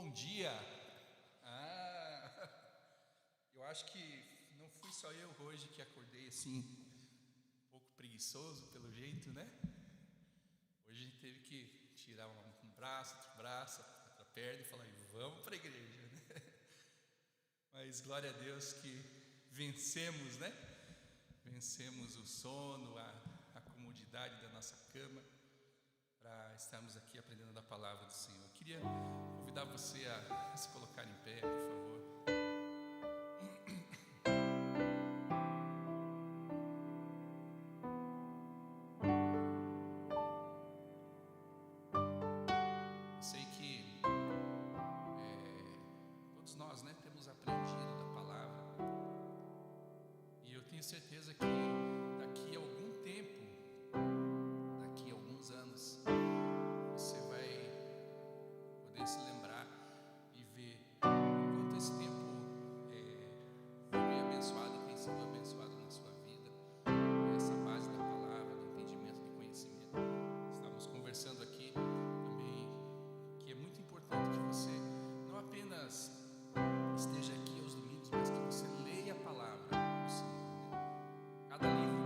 Bom dia. Eu acho que não fui só eu hoje que acordei assim, um pouco preguiçoso pelo jeito, né? Hoje a gente teve que tirar um braço, outro braço, outra perna e falar, vamos para a igreja, né? Mas glória a Deus que vencemos, né? Vencemos o sono, a comodidade da nossa cama, para estarmos aqui aprendendo da palavra do Senhor. Eu queria convidar você a se colocar em pé, por favor. Eu sei que todos nós, né, temos aprendido da palavra, e eu tenho certeza que daqui a algum tempo, daqui a alguns anos, você vai poder se lembrar e ver o quanto esse tempo foi abençoado e tem sido abençoado na sua vida, essa base da palavra, do entendimento, do conhecimento. Estávamos conversando aqui também que é muito importante que você não apenas esteja aqui aos domingos, mas que você leia a palavra do Senhor, né? Cada livro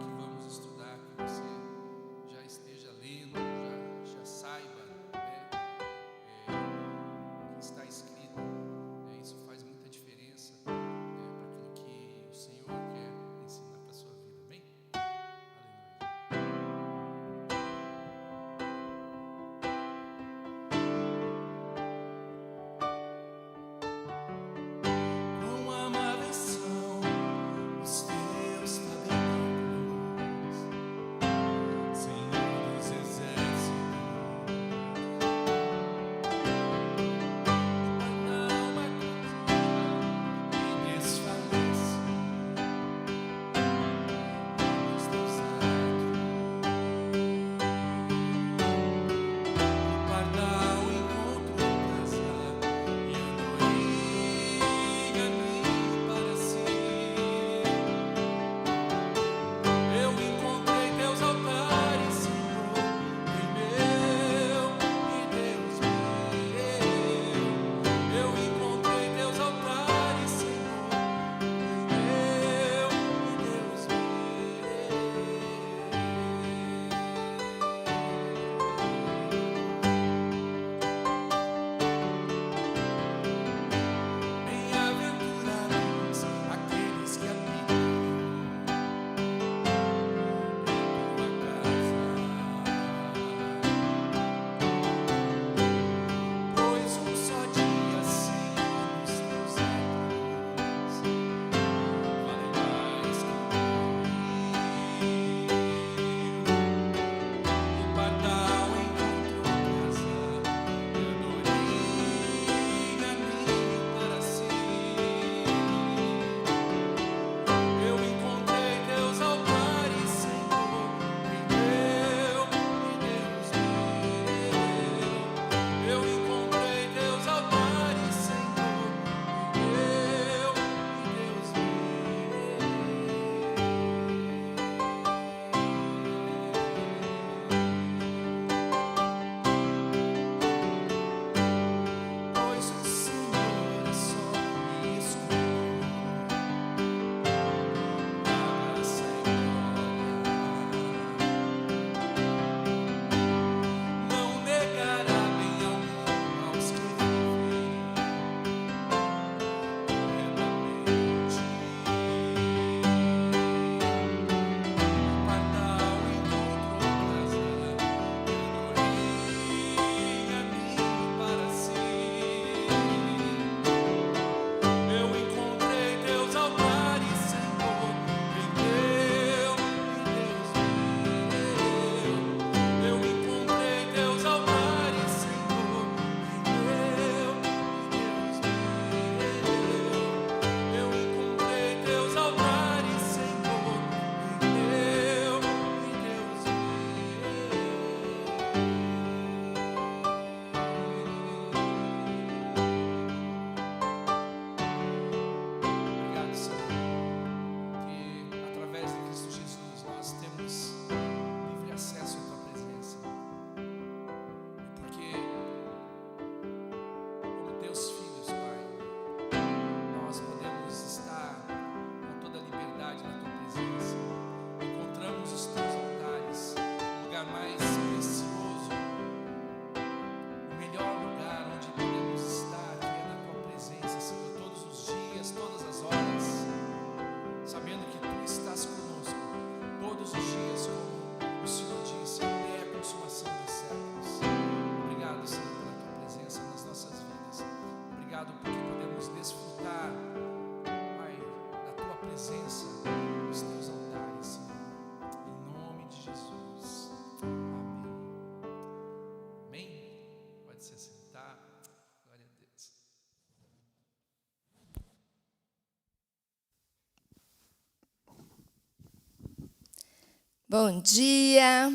Bom dia,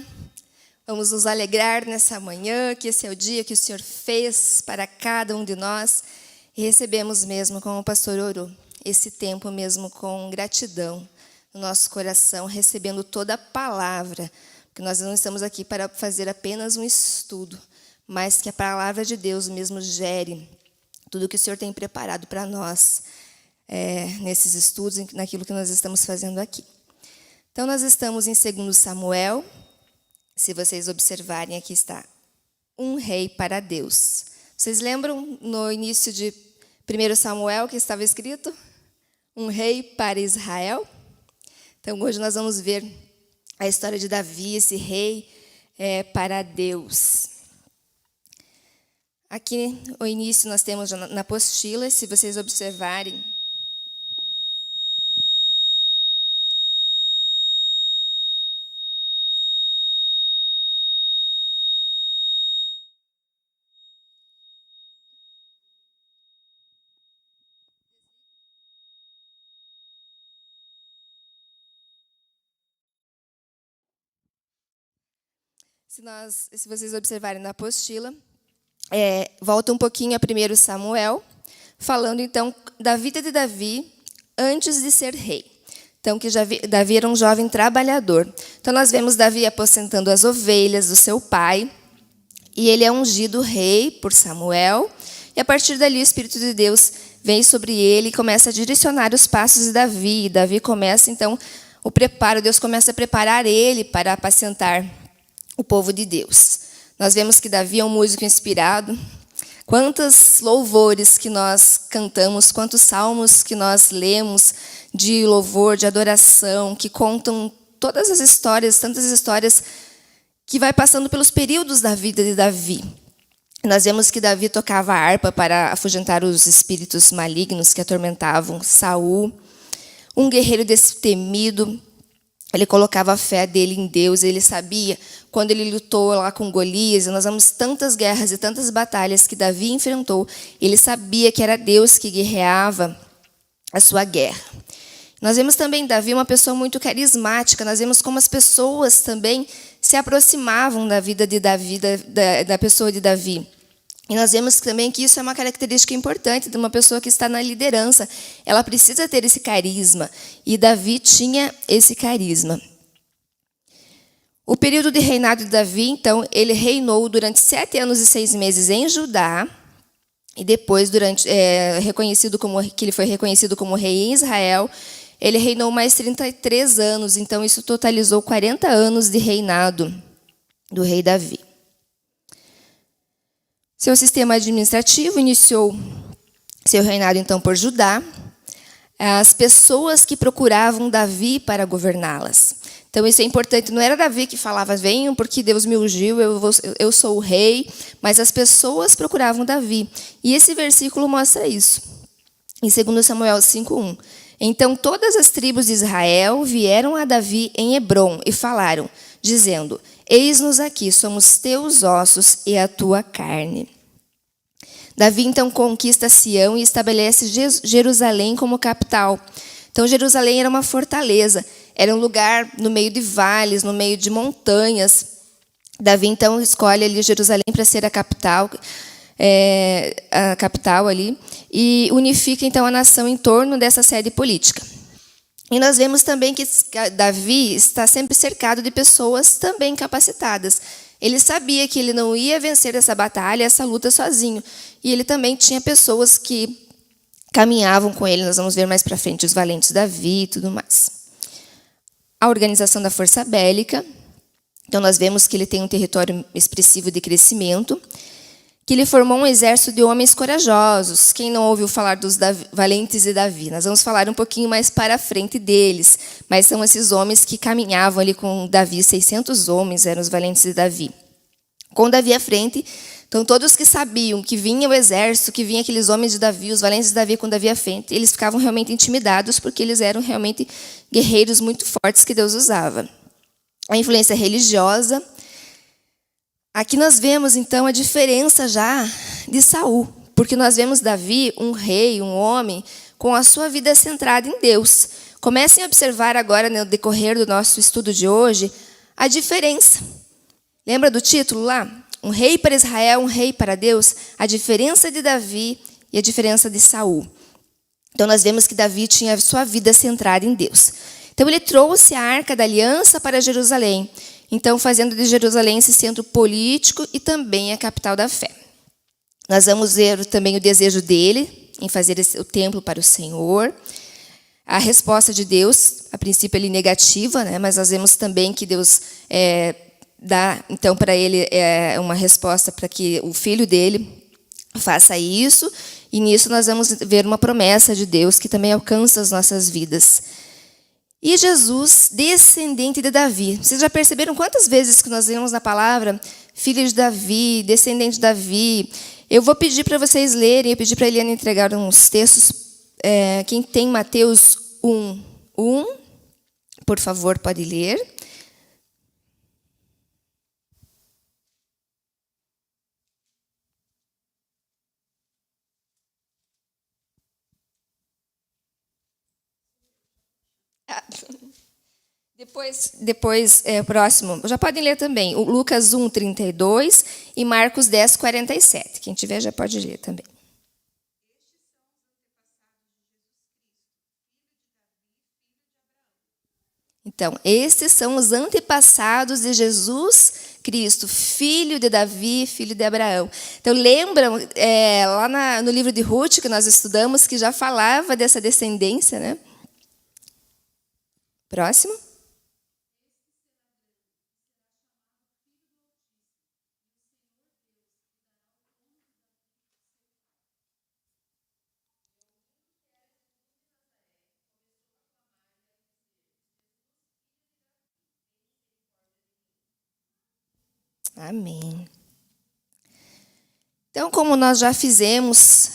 vamos nos alegrar nessa manhã, que esse é o dia que o Senhor fez para cada um de nós e recebemos mesmo, como o pastor orou, esse tempo mesmo com gratidão no nosso coração, recebendo toda a palavra, porque nós não estamos aqui para fazer apenas um estudo, mas que a palavra de Deus mesmo gere tudo que o Senhor tem preparado para nós nesses estudos, naquilo que nós estamos fazendo aqui. Então, nós estamos em 2 Samuel. Se vocês observarem, aqui está um rei para Deus. Vocês lembram no início de 1 Samuel que estava escrito? Um rei para Israel. Então, hoje nós vamos ver a história de Davi, esse rei para Deus. Aqui, o início, nós temos na apostila, se vocês observarem, se vocês observarem na apostila, volta um pouquinho a 1 Samuel, falando então da vida de Davi antes de ser rei. Então, que Davi era um jovem trabalhador. Então, nós vemos Davi apacentando as ovelhas do seu pai, e ele é ungido rei por Samuel, e a partir dali o Espírito de Deus vem sobre ele e começa a direcionar os passos de Davi. E Davi começa, então, o preparo, Deus começa a preparar ele para apacentar o povo de Deus. Nós vemos que Davi é um músico inspirado. Quantos louvores que nós cantamos, quantos salmos que nós lemos de louvor, de adoração, que contam todas as histórias, tantas histórias que vai passando pelos períodos da vida de Davi. Nós vemos que Davi tocava a harpa para afugentar os espíritos malignos que atormentavam Saul. Um guerreiro destemido, ele colocava a fé dele em Deus, ele sabia, quando ele lutou lá com Golias, nós vemos tantas guerras e tantas batalhas que Davi enfrentou, ele sabia que era Deus que guerreava a sua guerra. Nós vemos também Davi uma pessoa muito carismática, nós vemos como as pessoas também se aproximavam da vida de Davi, da pessoa de Davi. E nós vemos também que isso é uma característica importante de uma pessoa que está na liderança. Ela precisa ter esse carisma. E Davi tinha esse carisma. O período de reinado de Davi, então, ele reinou durante 7 anos e 6 meses em Judá. E depois, que ele foi reconhecido como rei em Israel, ele reinou mais 33 anos. Então, isso totalizou 40 anos de reinado do rei Davi. Seu sistema administrativo iniciou seu reinado, então, por Judá. As pessoas que procuravam Davi para governá-las. Então, isso é importante. Não era Davi que falava, venham porque Deus me ungiu, eu sou o rei. Mas as pessoas procuravam Davi. E esse versículo mostra isso. Em 2 Samuel 5:1. Então, todas as tribos de Israel vieram a Davi em Hebrom e falaram, dizendo, eis-nos aqui, somos teus ossos e a tua carne. Davi, então, conquista Sião e estabelece Jerusalém como capital. Então, Jerusalém era uma fortaleza, era um lugar no meio de vales, no meio de montanhas. Davi, então, escolhe ali Jerusalém para ser a capital ali, e unifica, então, a nação em torno dessa sede política. E nós vemos também que Davi está sempre cercado de pessoas também capacitadas. Ele sabia que ele não ia vencer essa batalha, essa luta sozinho. E ele também tinha pessoas que caminhavam com ele. Nós vamos ver mais para frente os valentes Davi e tudo mais. A organização da força bélica. Então, nós vemos que ele tem um território expressivo de crescimento, que ele formou um exército de homens corajosos. Quem não ouviu falar dos valentes de Davi? Nós vamos falar um pouquinho mais para frente deles, mas são esses homens que caminhavam ali com Davi, 600 homens eram os valentes de Davi. Com Davi à frente, então todos que sabiam que vinha o exército, que vinha aqueles homens de Davi, os valentes de Davi com Davi à frente, eles ficavam realmente intimidados, porque eles eram realmente guerreiros muito fortes que Deus usava. A influência religiosa. Aqui nós vemos, então, a diferença já de Saul, porque nós vemos Davi, um rei, um homem, com a sua vida centrada em Deus. Comecem a observar agora, no decorrer do nosso estudo de hoje, a diferença. Lembra do título lá? Um rei para Israel, um rei para Deus. A diferença de Davi e a diferença de Saul. Então, nós vemos que Davi tinha a sua vida centrada em Deus. Então, ele trouxe a Arca da Aliança para Jerusalém. Então, fazendo de Jerusalém esse centro político e também a capital da fé. Nós vamos ver também o desejo dele em fazer o templo para o Senhor. A resposta de Deus, a princípio, ele negativa, né? Mas nós vemos também que Deus dá, então, para ele uma resposta para que o filho dele faça isso. E nisso nós vamos ver uma promessa de Deus que também alcança as nossas vidas. E Jesus, descendente de Davi. Vocês já perceberam quantas vezes que nós vemos na palavra filho de Davi, descendente de Davi? Eu vou pedir para vocês lerem, eu pedi para a Eliana entregar uns textos. Quem tem Mateus 1, por favor, pode ler. Depois próximo, já podem ler também, o Lucas 1, 32 e Marcos 10, 47. Quem tiver já pode ler também. Então, estes são os antepassados de Jesus Cristo, filho de Davi, filho de Abraão. Então, lembram, lá no livro de Ruth, que nós estudamos, que já falava dessa descendência, né? Próximo. Amém. Então, como nós já fizemos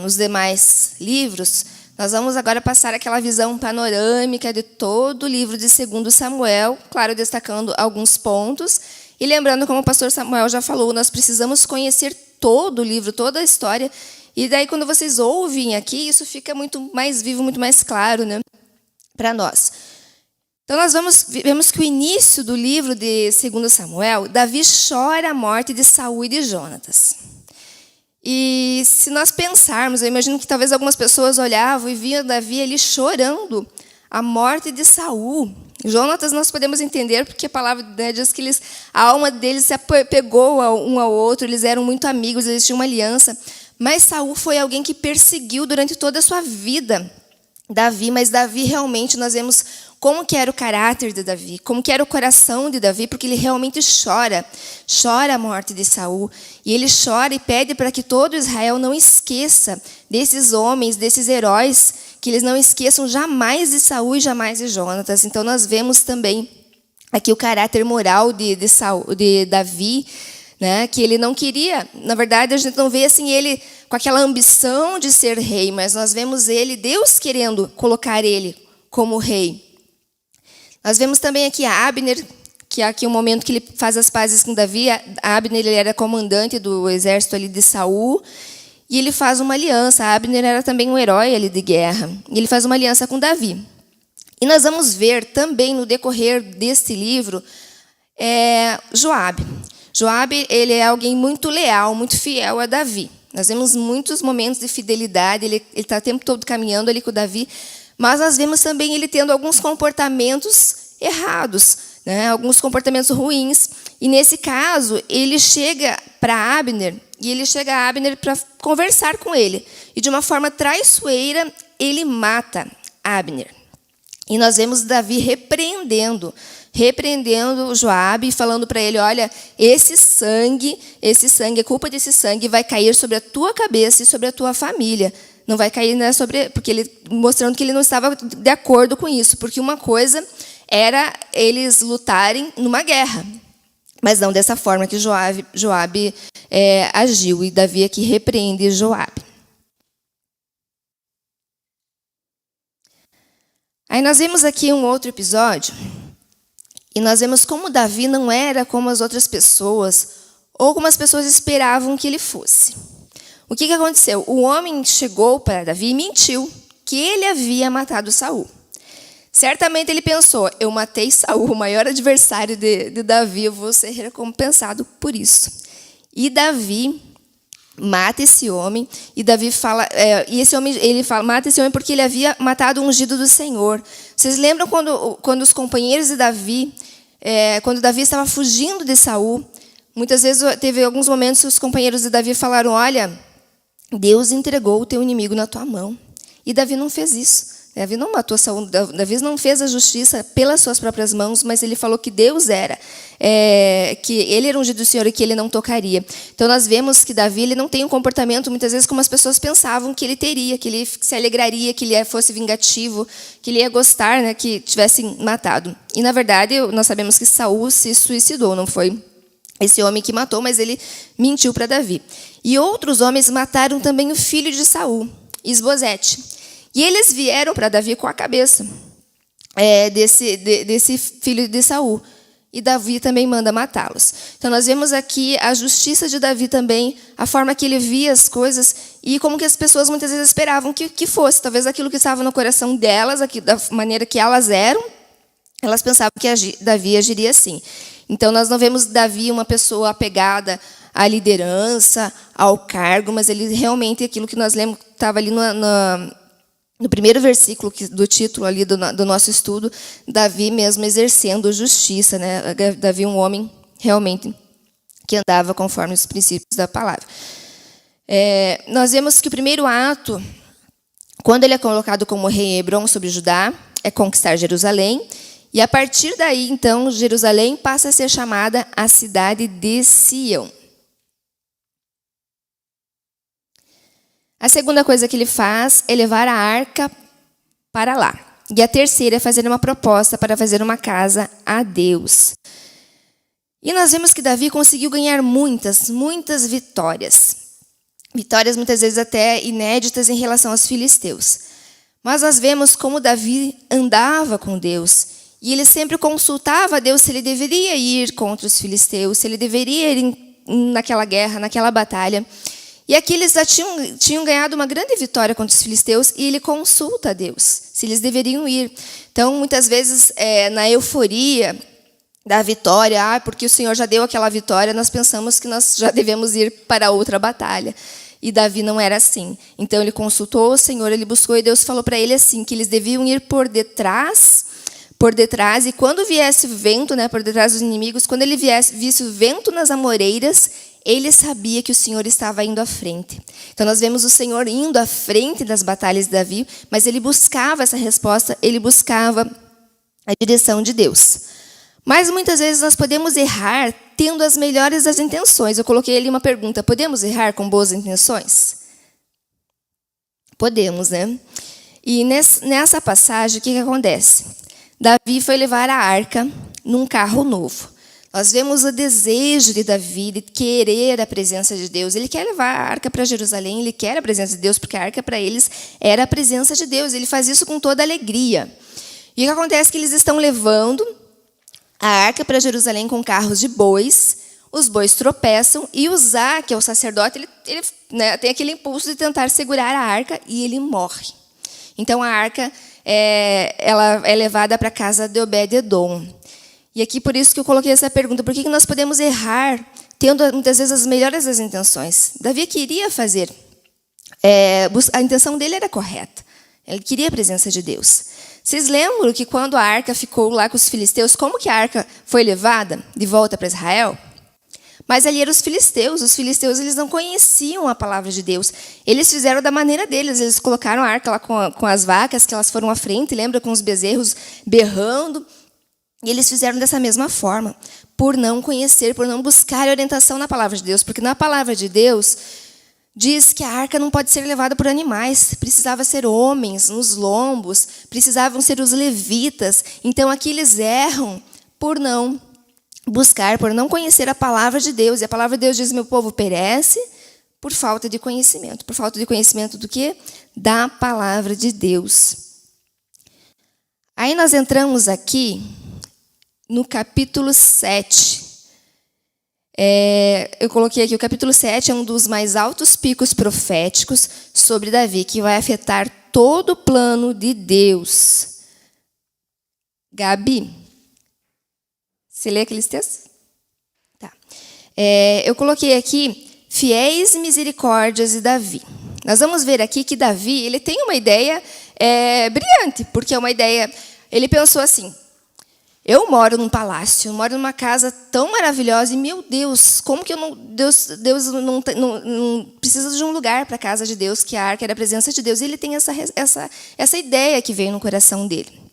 nos demais livros, nós vamos agora passar aquela visão panorâmica de todo o livro de 2 Samuel, claro, destacando alguns pontos. E lembrando, como o pastor Samuel já falou, nós precisamos conhecer todo o livro, toda a história. E daí, quando vocês ouvem aqui, isso fica muito mais vivo, muito mais claro, né, para nós. Então, nós vemos que o início do livro de 2 Samuel, Davi chora a morte de Saul e de Jonatas. E se nós pensarmos, eu imagino que talvez algumas pessoas olhavam e viam Davi ali chorando a morte de Saul. Jonatas nós podemos entender, porque a palavra diz que a alma deles se apegou um ao outro, eles eram muito amigos, eles tinham uma aliança. Mas Saul foi alguém que perseguiu durante toda a sua vida Davi, mas Davi realmente, nós vemos como que era o caráter de Davi, como que era o coração de Davi, porque ele realmente chora a morte de Saul, e ele chora e pede para que todo Israel não esqueça desses homens, desses heróis, que eles não esqueçam jamais de Saul e jamais de Jonatas. Então nós vemos também aqui o caráter moral de Davi, né, que ele não queria, na verdade a gente não vê assim ele com aquela ambição de ser rei, mas nós vemos Deus querendo colocar ele como rei. Nós vemos também aqui a Abner, que é aqui um momento que ele faz as pazes com Davi. A Abner ele era comandante do exército ali de Saul, e ele faz uma aliança. A Abner era também um herói ali de guerra, e ele faz uma aliança com Davi. E nós vamos ver também no decorrer deste livro Joabe. Joabe ele é alguém muito leal, muito fiel a Davi. Nós vemos muitos momentos de fidelidade, ele está o tempo todo caminhando ali com Davi, mas nós vemos também ele tendo alguns comportamentos errados, né? Alguns comportamentos ruins. E nesse caso, ele chega para Abner, e ele chega a Abner para conversar com ele. E de uma forma traiçoeira, ele mata Abner. E nós vemos Davi repreendendo Joabe, falando para ele, olha, esse sangue, a culpa desse sangue vai cair sobre a tua cabeça e sobre a tua família. Não vai cair, né, porque ele mostrando que ele não estava de acordo com isso, porque uma coisa era eles lutarem numa guerra, mas não dessa forma que Joabe agiu, e Davi aqui repreende Joabe. Aí nós vemos aqui um outro episódio, e nós vemos como Davi não era como as outras pessoas, ou como as pessoas esperavam que ele fosse. O que aconteceu? O homem chegou para Davi e mentiu que ele havia matado Saul. Certamente ele pensou: eu matei Saul, o maior adversário de Davi, eu vou ser recompensado por isso. E Davi mata esse homem, e Davi fala, e esse homem, ele fala, mata esse homem porque ele havia matado o ungido do Senhor. Vocês lembram quando os companheiros de Davi, quando Davi estava fugindo de Saul, muitas vezes teve alguns momentos que os companheiros de Davi falaram: olha, Deus entregou o teu inimigo na tua mão. E Davi não fez isso. Davi não matou Saul, Davi não fez a justiça pelas suas próprias mãos, mas ele falou que Deus que ele era ungido do Senhor e que ele não tocaria. Então nós vemos que Davi ele não tem um comportamento muitas vezes como as pessoas pensavam que ele teria, que ele se alegraria, que ele fosse vingativo, que ele ia gostar, né, que tivessem matado. E na verdade nós sabemos que Saul se suicidou, não foi esse homem que matou, mas ele mentiu para Davi. E outros homens mataram também o filho de Saul, Isbosete. E eles vieram para Davi com a cabeça desse filho de Saul. E Davi também manda matá-los. Então nós vemos aqui a justiça de Davi também, a forma que ele via as coisas e como que as pessoas muitas vezes esperavam que fosse. Talvez aquilo que estava no coração delas, da maneira que elas eram, elas pensavam que Davi agiria assim. Então nós não vemos Davi uma pessoa apegada à liderança, ao cargo, mas ele realmente, aquilo que nós lemos, estava ali no primeiro versículo do título ali do nosso estudo, Davi mesmo exercendo justiça, né? Davi, um homem realmente que andava conforme os princípios da palavra. Nós vemos que o primeiro ato, quando ele é colocado como rei em Hebrom sobre Judá, é conquistar Jerusalém. E a partir daí, então, Jerusalém passa a ser chamada a cidade de Sião. A segunda coisa que ele faz é levar a arca para lá. E a terceira é fazer uma proposta para fazer uma casa a Deus. E nós vemos que Davi conseguiu ganhar muitas vitórias. Vitórias muitas vezes até inéditas em relação aos filisteus. Mas nós vemos como Davi andava com Deus. E ele sempre consultava a Deus se ele deveria ir contra os filisteus, se ele deveria ir naquela guerra, naquela batalha. E aqui eles já tinham ganhado uma grande vitória contra os filisteus e ele consulta a Deus se eles deveriam ir. Então, muitas vezes, na euforia da vitória, porque o Senhor já deu aquela vitória, nós pensamos que nós já devemos ir para outra batalha. E Davi não era assim. Então, ele consultou o Senhor, ele buscou e Deus falou para ele assim, que eles deviam ir por detrás, e quando viesse o vento, né, por detrás dos inimigos, quando ele visse o vento nas amoreiras, ele sabia que o Senhor estava indo à frente. Então, nós vemos o Senhor indo à frente das batalhas de Davi, mas ele buscava essa resposta, ele buscava a direção de Deus. Mas, muitas vezes, nós podemos errar tendo as melhores das intenções. Eu coloquei ali uma pergunta: podemos errar com boas intenções? Podemos, né? E nessa passagem, o que acontece? Davi foi levar a arca num carro novo. Nós vemos o desejo de Davi de querer a presença de Deus. Ele quer levar a arca para Jerusalém, ele quer a presença de Deus, porque a arca para eles era a presença de Deus. Ele faz isso com toda alegria. E o que acontece é que eles estão levando a arca para Jerusalém com carros de bois, os bois tropeçam e Uzá, que é o sacerdote, ele tem aquele impulso de tentar segurar a arca e ele morre. Então a arca ela é levada para a casa de Obed-edom. E aqui por isso que eu coloquei essa pergunta: por que nós podemos errar tendo muitas vezes as melhores das intenções? Davi queria fazer, a intenção dele era correta. Ele queria a presença de Deus. Vocês lembram que quando a arca ficou lá com os filisteus, como que a arca foi levada de volta para Israel? Mas ali eram os filisteus. Os filisteus eles não conheciam a palavra de Deus. Eles fizeram da maneira deles. Eles colocaram a arca lá com as vacas, que elas foram à frente, lembra, com os bezerros berrando. E eles fizeram dessa mesma forma, por não conhecer, por não buscar orientação na palavra de Deus. Porque na palavra de Deus diz que a arca não pode ser levada por animais. Precisava ser homens nos lombos, precisavam ser os levitas. Então aqui eles erram por não buscar, por não conhecer a palavra de Deus. E a palavra de Deus diz: meu povo perece por falta de conhecimento. Por falta de conhecimento do quê? Da palavra de Deus. Aí nós entramos aqui no capítulo 7. Eu coloquei aqui, o capítulo 7 é um dos mais altos picos proféticos sobre Davi, que vai afetar todo o plano de Deus Gabi, você lê aqueles textos? Tá. Eu coloquei aqui fiéis e misericórdias de Davi. Nós vamos ver aqui que Davi ele tem uma ideia brilhante, porque é uma ideia... Ele pensou assim, eu moro num palácio, eu moro numa casa tão maravilhosa, e, meu Deus, como que eu não... Deus não precisa de um lugar para a casa de Deus, que a arca era a presença de Deus. E ele tem essa ideia que veio no coração dele.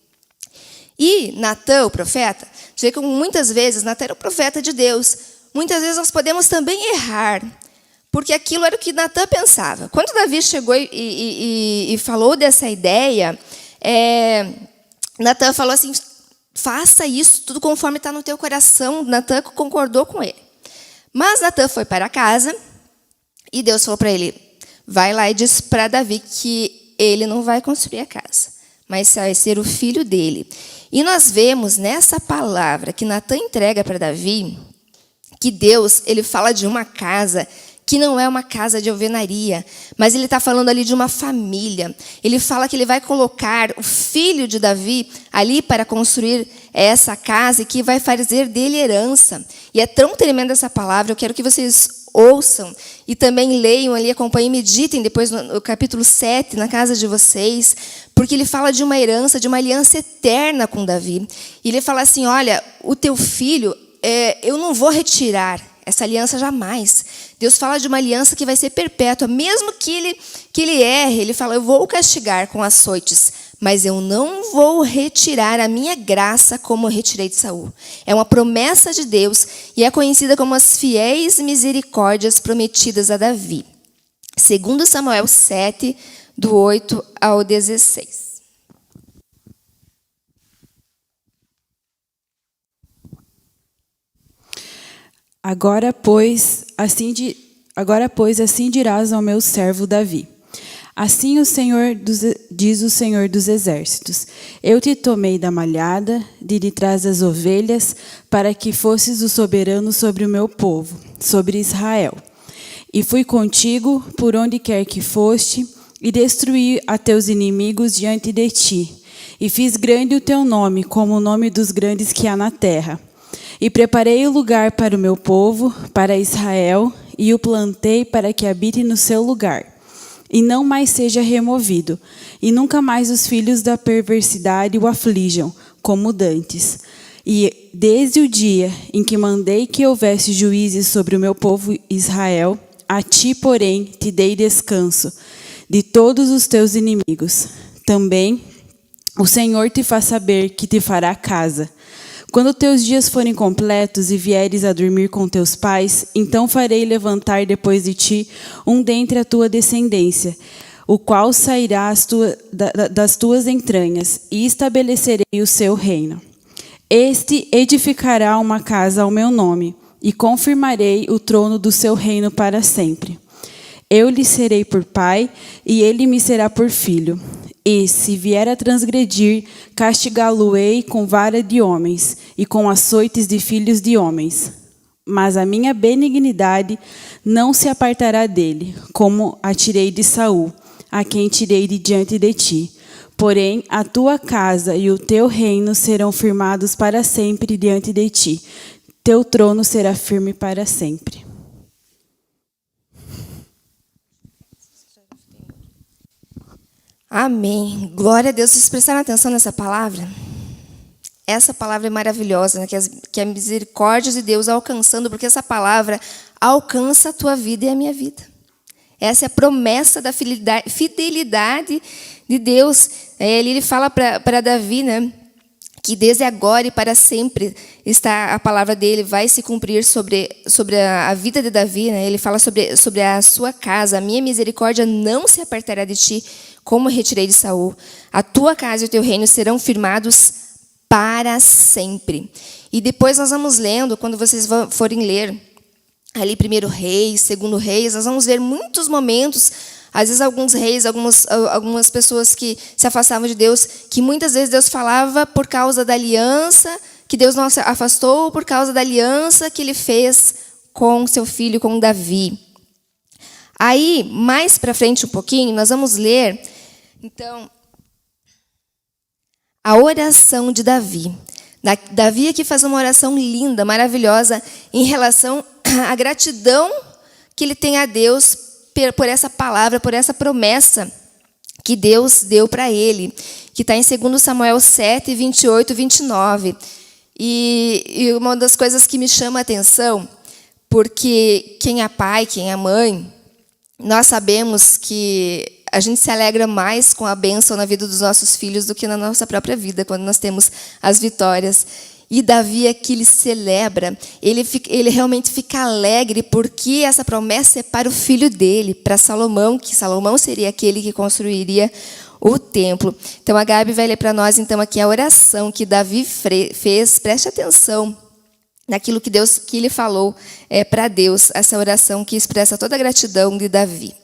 E Natã, o profeta, você vê que muitas vezes Natã era o profeta de Deus. Muitas vezes nós podemos também errar, porque aquilo era o que Natã pensava. Quando Davi chegou e falou dessa ideia, Natã falou assim, faça isso, tudo conforme está no teu coração. Natã concordou com ele. Mas Natã foi para casa e Deus falou para ele, vai lá e diz para Davi que ele não vai construir a casa, mas vai ser o filho dele. E nós vemos nessa palavra que Natã entrega para Davi, que Deus ele fala de uma casa que não é uma casa de alvenaria, mas ele está falando ali de uma família. Ele fala que ele vai colocar o filho de Davi ali para construir essa casa e que vai fazer dele herança. E é tão tremenda essa palavra, eu quero que vocês ouçam e também leiam ali, acompanhem, meditem depois no capítulo 7, na casa de vocês, porque ele fala de uma herança, de uma aliança eterna com Davi. E ele fala assim, olha, o teu filho, eu não vou retirar essa aliança jamais. Deus fala de uma aliança que vai ser perpétua. Mesmo que ele erre, ele fala, eu vou o castigar com açoites, mas eu não vou retirar a minha graça como eu retirei de Saul. É uma promessa de Deus e é conhecida como as fiéis misericórdias prometidas a Davi. 2 Samuel 7, do 8 ao 16. Agora, pois, assim dirás ao meu servo Davi. Assim diz o Senhor dos Exércitos, eu te tomei da malhada, de trás das ovelhas, para que fosses o soberano sobre o meu povo, sobre Israel. E fui contigo por onde quer que foste, e destruí a teus inimigos diante de ti. E fiz grande o teu nome, como o nome dos grandes que há na terra. E preparei o lugar para o meu povo, para Israel, e o plantei para que habite no seu lugar, e não mais seja removido, e nunca mais os filhos da perversidade o aflijam, como dantes. E desde o dia em que mandei que houvesse juízes sobre o meu povo Israel, a ti, porém, te dei descanso de todos os teus inimigos. Também o Senhor te faz saber que te fará casa. Quando teus dias forem completos e vieres a dormir com teus pais, então farei levantar depois de ti um dentre a tua descendência, o qual sairá das tuas entranhas, e estabelecerei o seu reino. Este edificará uma casa ao meu nome, e confirmarei o trono do seu reino para sempre. Eu lhe serei por pai, e ele me será por filho. E, se vier a transgredir, castigá-lo-ei com vara de homens e com açoites de filhos de homens. Mas a minha benignidade não se apartará dele, como a tirei de Saul, a quem tirei de diante de ti. Porém, a tua casa e o teu reino serão firmados para sempre diante de ti. Teu trono será firme para sempre. Amém. Glória a Deus. Vocês prestaram atenção nessa palavra? Essa palavra é maravilhosa, né? Que a misericórdia de Deus alcançando, porque essa palavra alcança a tua vida e a minha vida. Essa é a promessa da fidelidade de Deus. Ele fala para Davi, né? Que desde agora e para sempre está a palavra dele, vai se cumprir sobre a vida de Davi. Né? Ele fala sobre a sua casa. A minha misericórdia não se apartará de ti, como retirei de Saul. A tua casa e o teu reino serão firmados para sempre. E depois nós vamos lendo, quando vocês forem ler ali 1 Reis, 2 Reis, nós vamos ver muitos momentos, às vezes alguns reis, algumas pessoas que se afastavam de Deus, que muitas vezes Deus falava por causa da aliança, que Deus não se afastou por causa da aliança que ele fez com seu filho, com Davi. Aí, mais para frente um pouquinho, nós vamos ler, então, a oração de Davi. Davi aqui faz uma oração linda, maravilhosa, em relação à gratidão que ele tem a Deus por essa palavra, por essa promessa que Deus deu para ele, que está em 2 Samuel 7, 28, 29. E uma das coisas que me chama a atenção, porque quem é pai, quem é mãe, nós sabemos que a gente se alegra mais com a bênção na vida dos nossos filhos do que na nossa própria vida, quando nós temos as vitórias. E Davi aqui, ele celebra, ele realmente fica alegre, porque essa promessa é para o filho dele, para Salomão, que Salomão seria aquele que construiria o templo. Então, a Gabi vai ler para nós, então, aqui a oração que Davi fez. Preste atenção naquilo que ele falou para Deus, essa oração que expressa toda a gratidão de Davi.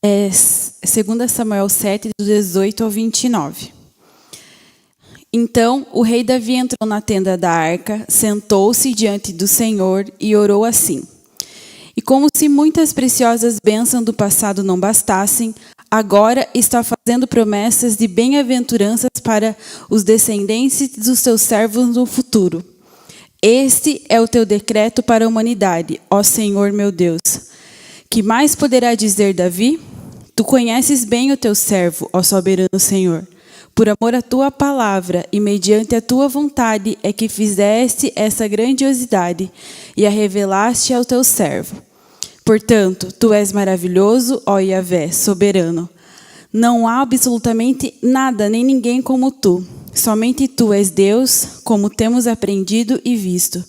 2 Samuel 7, do 18 ao 29. Então o rei Davi entrou na tenda da arca, sentou-se diante do Senhor e orou assim: E como se muitas preciosas bênçãos do passado não bastassem, agora está fazendo promessas de bem-aventuranças para os descendentes dos seus servos no futuro. Este é o teu decreto para a humanidade, ó Senhor meu Deus. Que mais poderá dizer Davi? Tu conheces bem o teu servo, ó soberano Senhor. Por amor à tua palavra e mediante a tua vontade é que fizeste essa grandiosidade e a revelaste ao teu servo. Portanto, tu és maravilhoso, ó Yahvé, soberano. Não há absolutamente nada nem ninguém como tu. Somente tu és Deus, como temos aprendido e visto.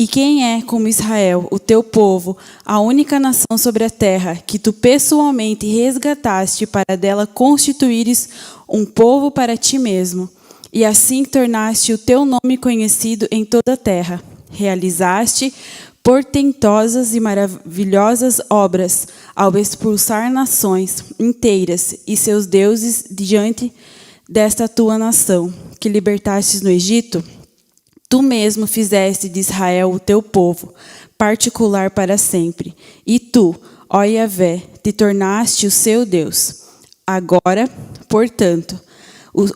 E quem é como Israel, o teu povo, a única nação sobre a terra, que tu pessoalmente resgataste para dela constituíres um povo para ti mesmo, e assim tornaste o teu nome conhecido em toda a terra. Realizaste portentosas e maravilhosas obras ao expulsar nações inteiras e seus deuses diante desta tua nação, que libertastes no Egito. Tu mesmo fizeste de Israel o teu povo, particular para sempre. E tu, ó Yahvé, te tornaste o seu Deus. Agora, portanto,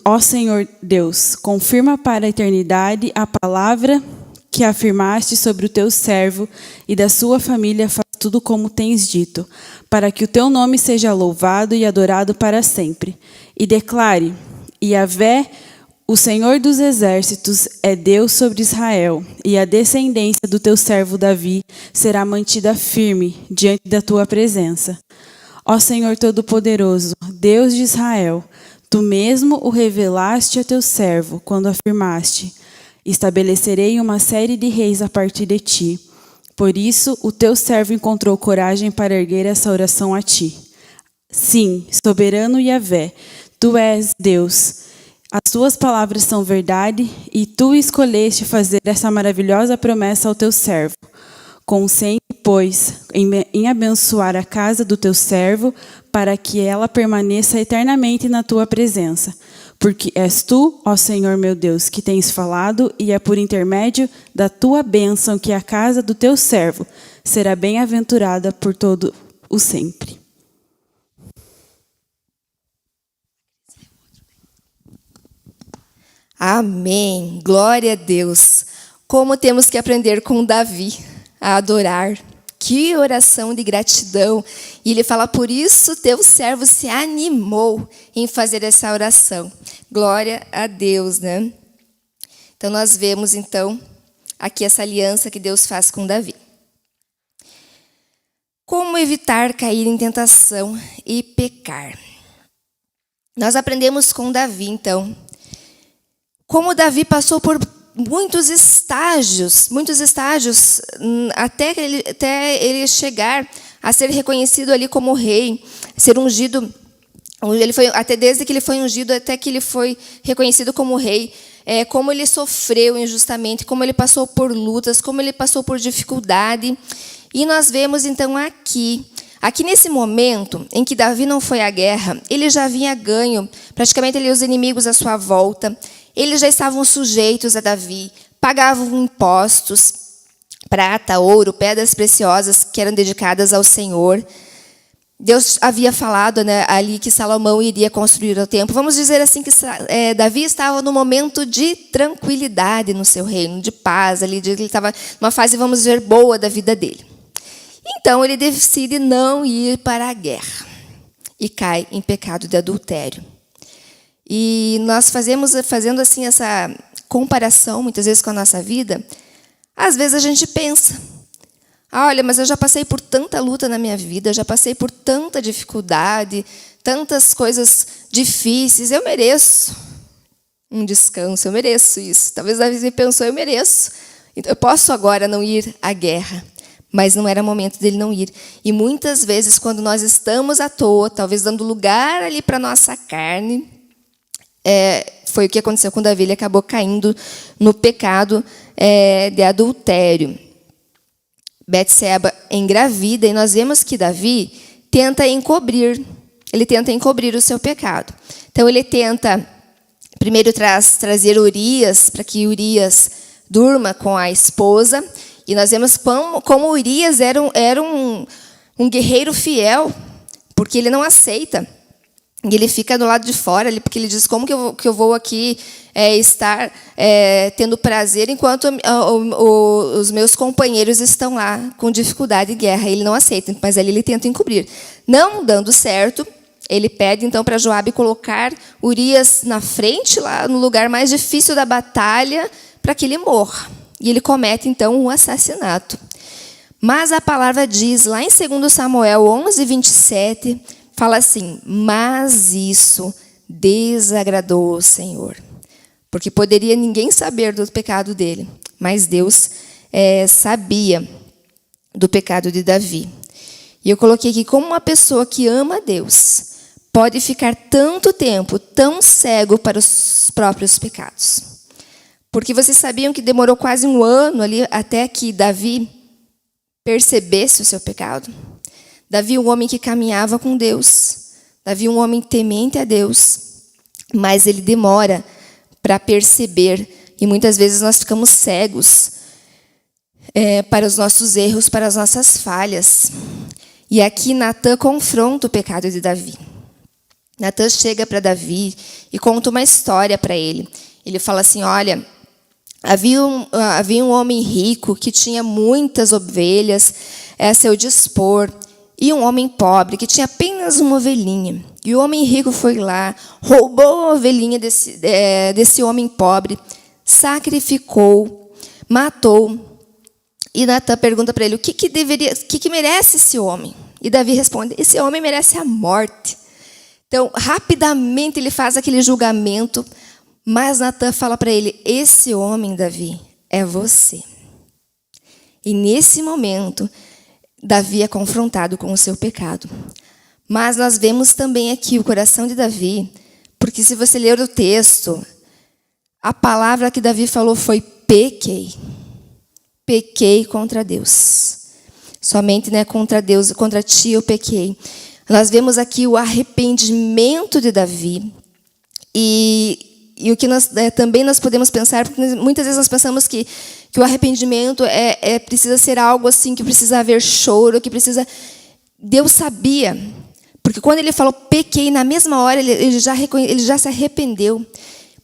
ó Senhor Deus, confirma para a eternidade a palavra que afirmaste sobre o teu servo e da sua família, faz tudo como tens dito, para que o teu nome seja louvado e adorado para sempre. E declare: Yahvé, o Senhor dos exércitos, é Deus sobre Israel, e a descendência do teu servo Davi será mantida firme diante da tua presença. Ó Senhor Todo-Poderoso, Deus de Israel, tu mesmo o revelaste a teu servo, quando afirmaste: estabelecerei uma série de reis a partir de ti. Por isso, o teu servo encontrou coragem para erguer essa oração a ti. Sim, soberano Yahvé, tu és Deus. As tuas palavras são verdade, e tu escolheste fazer essa maravilhosa promessa ao teu servo. Consente, pois, em abençoar a casa do teu servo, para que ela permaneça eternamente na tua presença. Porque és tu, ó Senhor meu Deus, que tens falado, e é por intermédio da tua bênção que a casa do teu servo será bem-aventurada por todo o sempre. Amém. Glória a Deus. Como temos que aprender com Davi a adorar. Que oração de gratidão. E ele fala: por isso teu servo se animou em fazer essa oração. Glória a Deus, né? Então nós vemos então aqui essa aliança que Deus faz com Davi. Como evitar cair em tentação e pecar? Nós aprendemos com Davi, então, como Davi passou por muitos estágios, até ele chegar a ser reconhecido ali como rei, ser ungido. Ele foi, até desde que ele foi ungido até que ele foi reconhecido como rei, como ele sofreu injustamente, como ele passou por lutas, como ele passou por dificuldade. E nós vemos então aqui nesse momento em que Davi não foi à guerra, ele já havia ganho praticamente ali os inimigos à sua volta. Eles já estavam sujeitos a Davi, pagavam impostos, prata, ouro, pedras preciosas que eram dedicadas ao Senhor. Deus havia falado, né, ali que Salomão iria construir o templo. Vamos dizer assim que Davi estava num momento de tranquilidade no seu reino, de paz, ali, ele estava numa fase, vamos dizer, boa da vida dele. Então ele decide não ir para a guerra e cai em pecado de adultério. E nós fazendo assim essa comparação muitas vezes com a nossa vida, às vezes a gente pensa: olha, mas eu já passei por tanta luta na minha vida, já passei por tanta dificuldade, tantas coisas difíceis, eu mereço um descanso, eu mereço isso. Talvez Davi pensou: eu mereço, eu posso agora não ir à guerra. Mas não era momento dele não ir. E muitas vezes, quando nós estamos à toa, talvez dando lugar ali para a nossa carne, foi o que aconteceu com Davi, ele acabou caindo no pecado de adultério. Betseba engravida, e nós vemos que Davi tenta encobrir o seu pecado. Então ele tenta primeiro trazer Urias, para que Urias durma com a esposa, e nós vemos como Urias era um guerreiro fiel, porque ele não aceita. E ele fica do lado de fora, porque ele diz: como que eu vou aqui estar tendo prazer enquanto os meus companheiros estão lá com dificuldade e guerra? Ele não aceita, mas ali ele tenta encobrir. Não dando certo, ele pede então para Joabe colocar Urias na frente, lá no lugar mais difícil da batalha, para que ele morra. E ele comete então um assassinato. Mas a palavra diz, lá em 2 Samuel 11:27, fala assim: mas isso desagradou o Senhor. Porque poderia ninguém saber do pecado dele, mas Deus sabia do pecado de Davi. E eu coloquei aqui: como uma pessoa que ama a Deus pode ficar tanto tempo tão cego para os próprios pecados? Porque vocês sabiam que demorou quase 1 ano ali até que Davi percebesse o seu pecado? Davi, um homem que caminhava com Deus. Davi, um homem temente a Deus. Mas ele demora para perceber. E muitas vezes nós ficamos cegos para os nossos erros, para as nossas falhas. E aqui Natã confronta o pecado de Davi. Natã chega para Davi e conta uma história para ele. Ele fala assim: olha, havia um homem rico que tinha muitas ovelhas a seu dispor, e um homem pobre que tinha apenas uma ovelhinha. E o homem rico foi lá, roubou a ovelhinha desse homem pobre, sacrificou, matou. E Natã pergunta para ele: o que merece esse homem? E Davi responde: esse homem merece a morte. Então, rapidamente ele faz aquele julgamento. Mas Natã fala para ele: esse homem, Davi, é você. E nesse momento, Davi é confrontado com o seu pecado. Mas nós vemos também aqui o coração de Davi, porque se você ler o texto, a palavra que Davi falou foi: pequei. Pequei contra Deus. Somente, contra Deus, contra ti eu pequei. Nós vemos aqui o arrependimento de Davi. E o que também nós podemos pensar, porque muitas vezes nós pensamos que o arrependimento precisa ser algo assim, que precisa haver choro, que precisa... Deus sabia, porque quando ele falou pequei, na mesma hora ele já se arrependeu.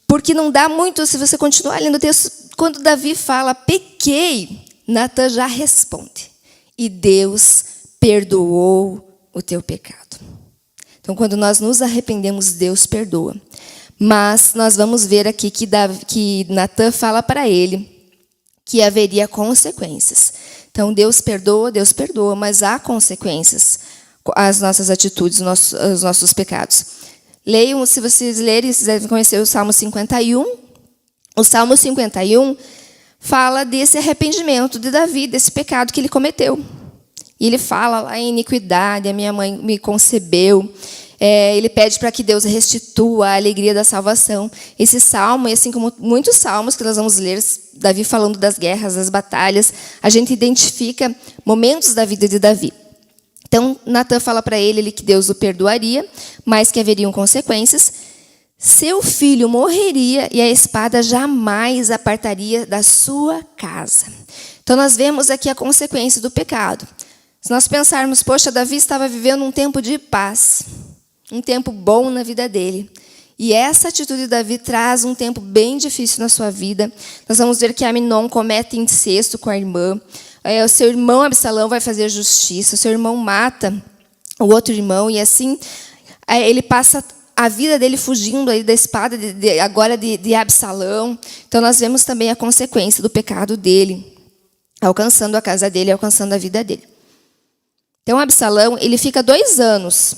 Porque não dá muito, se você continuar lendo o texto, quando Davi fala pequei, Natã já responde: e Deus perdoou o teu pecado. Então, quando nós nos arrependemos, Deus perdoa. Mas nós vamos ver aqui que Natã fala para ele que haveria consequências. Então, Deus perdoa, mas há consequências às nossas atitudes, aos nossos pecados. Leiam, se vocês lerem, vocês devem conhecer o Salmo 51. O Salmo 51 fala desse arrependimento de Davi, desse pecado que ele cometeu. E ele fala lá em iniquidade: a minha mãe me concebeu. Ele pede para que Deus restitua a alegria da salvação. Esse salmo, e assim como muitos salmos que nós vamos ler, Davi falando das guerras, das batalhas, a gente identifica momentos da vida de Davi. Então, Natã fala para ele que Deus o perdoaria, mas que haveriam consequências. Seu filho morreria e a espada jamais apartaria da sua casa. Então, nós vemos aqui a consequência do pecado. Se nós pensarmos, poxa, Davi estava vivendo um tempo de paz, um tempo bom na vida dele. E essa atitude de Davi traz um tempo bem difícil na sua vida. Nós vamos ver que Aminon comete incesto com a irmã. O seu irmão Absalão vai fazer justiça. O seu irmão mata o outro irmão. E assim, ele passa a vida dele fugindo aí da espada agora de Absalão. Então, nós vemos também a consequência do pecado dele, alcançando a casa dele, alcançando a vida dele. Então, Absalão, ele fica 2 anos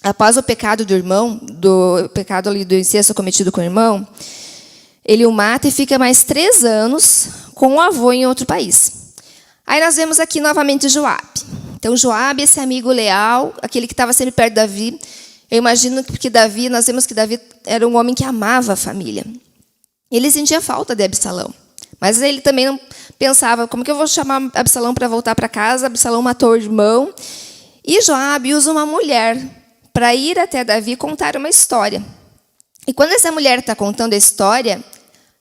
após o pecado do irmão, do pecado ali do incesto cometido com o irmão. Ele o mata e fica mais 3 anos com o avô em outro país. Aí nós vemos aqui novamente Joabe. Então, Joabe, esse amigo leal, aquele que estava sempre perto de Davi. Eu imagino que Davi, nós vemos que Davi era um homem que amava a família. Ele sentia falta de Absalão. Mas ele também não pensava, como que eu vou chamar Absalão para voltar para casa? Absalão matou o irmão. E Joabe usa uma mulher para ir até Davi e contar uma história. E quando essa mulher está contando a história,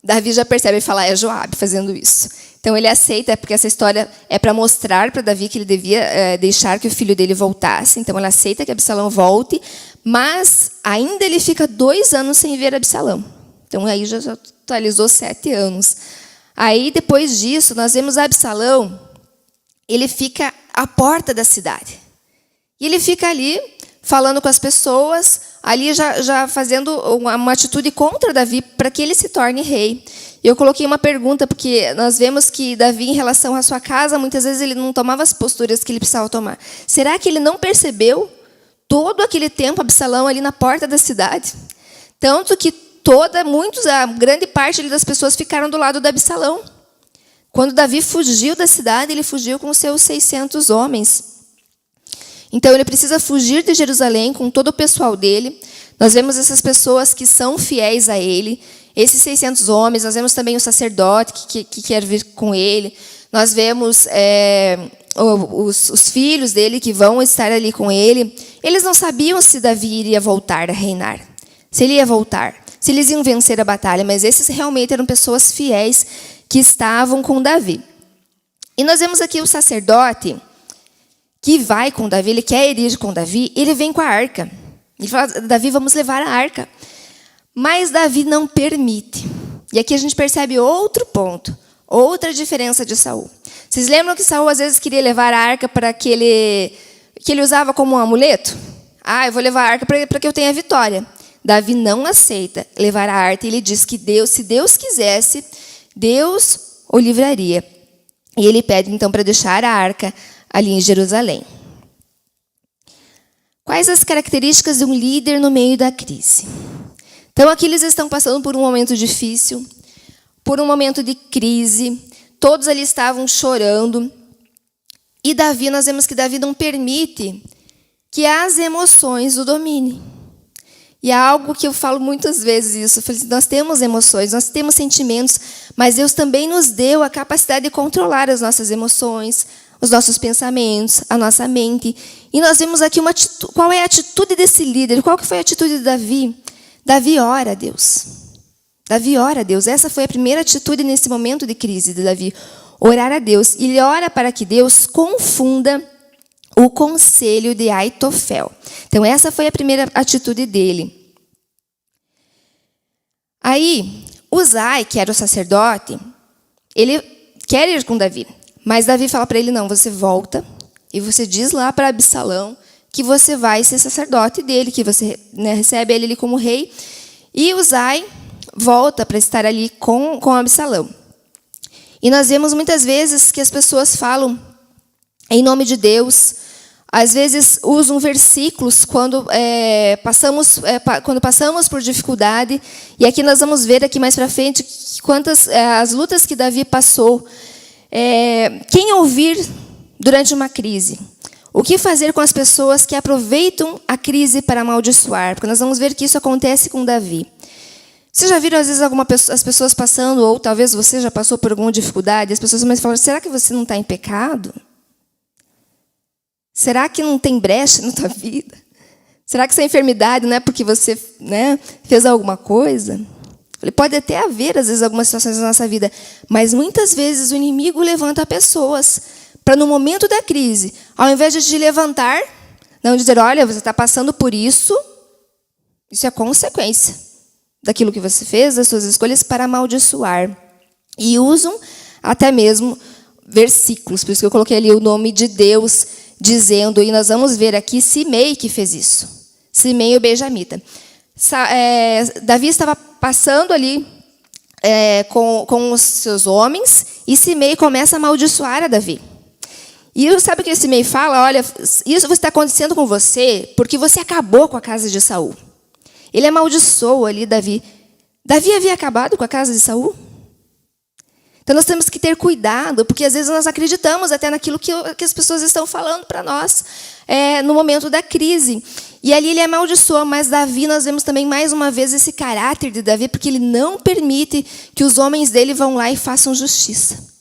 Davi já percebe e fala, é Joabe fazendo isso. Então ele aceita, porque essa história é para mostrar para Davi que ele devia deixar que o filho dele voltasse. Então ele aceita que Absalão volte, mas ainda ele fica 2 anos sem ver Absalão. Então aí já totalizou 7 anos. Aí depois disso, nós vemos Absalão, ele fica à porta da cidade. E ele fica ali falando com as pessoas, ali já fazendo uma atitude contra Davi para que ele se torne rei. Eu coloquei uma pergunta, porque nós vemos que Davi, em relação à sua casa, muitas vezes ele não tomava as posturas que ele precisava tomar. Será que ele não percebeu todo aquele tempo Absalão ali na porta da cidade? Tanto que a grande parte das pessoas ficaram do lado de Absalão. Quando Davi fugiu da cidade, ele fugiu com seus 600 homens. Então, ele precisa fugir de Jerusalém com todo o pessoal dele. Nós vemos essas pessoas que são fiéis a ele. Esses 600 homens, nós vemos também o sacerdote que quer vir com ele. Nós vemos os filhos dele que vão estar ali com ele. Eles não sabiam se Davi iria voltar a reinar, se ele ia voltar, se eles iam vencer a batalha. Mas esses realmente eram pessoas fiéis que estavam com Davi. E nós vemos aqui o sacerdote que vai com Davi, ele quer ir com Davi, ele vem com a arca. Ele fala, Davi, vamos levar a arca. Mas Davi não permite. E aqui a gente percebe outro ponto, outra diferença de Saul. Vocês lembram que Saul às vezes queria levar a arca para que ele usava como um amuleto? Eu vou levar a arca para que eu tenha vitória. Davi não aceita levar a arca. Ele diz que se Deus quisesse, Deus o livraria. E ele pede então para deixar a arca ali em Jerusalém. Quais as características de um líder no meio da crise? Então, aqui eles estão passando por um momento difícil, por um momento de crise. Todos ali estavam chorando. E Davi, nós vemos que Davi não permite que as emoções o dominem. E é algo que eu falo muitas vezes isso. Eu falo assim, nós temos emoções, nós temos sentimentos, mas Deus também nos deu a capacidade de controlar as nossas emoções, os nossos pensamentos, a nossa mente. E nós vemos aqui qual é a atitude desse líder, qual que foi a atitude de Davi? Davi ora a Deus. Davi ora a Deus. Essa foi a primeira atitude nesse momento de crise de Davi. Orar a Deus. Ele ora para que Deus confunda o conselho de Aitofel. Então, essa foi a primeira atitude dele. Aí, Uzai, que era o sacerdote, ele quer ir com Davi. Mas Davi fala para ele, não, você volta e você diz lá para Absalão que você vai ser sacerdote dele, que você recebe ele ali como rei. E Uzai volta para estar ali com Absalão. E nós vemos muitas vezes que as pessoas falam em nome de Deus, às vezes usam versículos quando passamos por dificuldade. E aqui nós vamos ver aqui mais para frente quantas as lutas que Davi passou. Quem ouvir durante uma crise? O que fazer com as pessoas que aproveitam a crise para amaldiçoar? Porque nós vamos ver que isso acontece com Davi. Vocês já viram, às vezes, as pessoas passando, ou talvez você já passou por alguma dificuldade, as pessoas começam a falar, será que você não está em pecado? Será que não tem brecha na tua vida? Será que essa enfermidade não é porque você fez alguma coisa? Pode até haver, às vezes, algumas situações na nossa vida, mas muitas vezes o inimigo levanta pessoas para no momento da crise, ao invés de te levantar, não dizer, olha, você está passando por isso é consequência daquilo que você fez, das suas escolhas, para amaldiçoar. E usam até mesmo versículos, por isso que eu coloquei ali o nome de Deus, dizendo, e nós vamos ver aqui, Simei que fez isso. Simei o benjamita. Davi estava passando ali com os seus homens, e Simei começa a amaldiçoar a Davi. E sabe o que Simei fala? Olha, isso está acontecendo com você porque você acabou com a casa de Saul. Ele amaldiçoou ali Davi. Davi havia acabado com a casa de Saul? Então nós temos que ter cuidado, porque às vezes nós acreditamos até naquilo que as pessoas estão falando para nós no momento da crise. E ali ele amaldiçoa, mas Davi, nós vemos também mais uma vez esse caráter de Davi, porque ele não permite que os homens dele vão lá e façam justiça.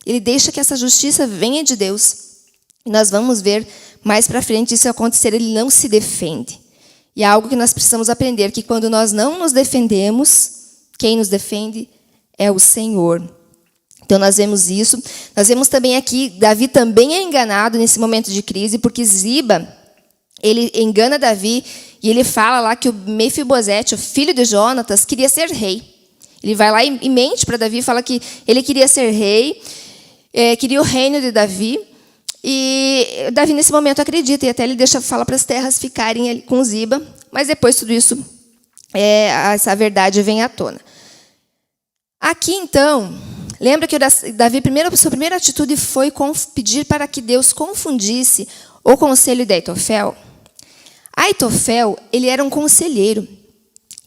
Ele deixa que essa justiça venha de Deus. E nós vamos ver mais para frente isso acontecer, ele não se defende. E é algo que nós precisamos aprender, que quando nós não nos defendemos, quem nos defende é o Senhor. Então nós vemos isso. Nós vemos também aqui, Davi também é enganado nesse momento de crise, porque Ziba, ele engana Davi, e ele fala lá que o Mefibosete, o filho de Jonatas, queria ser rei. Ele vai lá e mente para Davi, fala que ele queria ser rei, queria o reino de Davi, e Davi nesse momento acredita, e até ele fala para as terras ficarem com Ziba, mas depois tudo isso, essa verdade vem à tona. Aqui então, lembra que Davi, sua primeira atitude foi pedir para que Deus confundisse o conselho de Aitofel. Aitofel, ele era um conselheiro,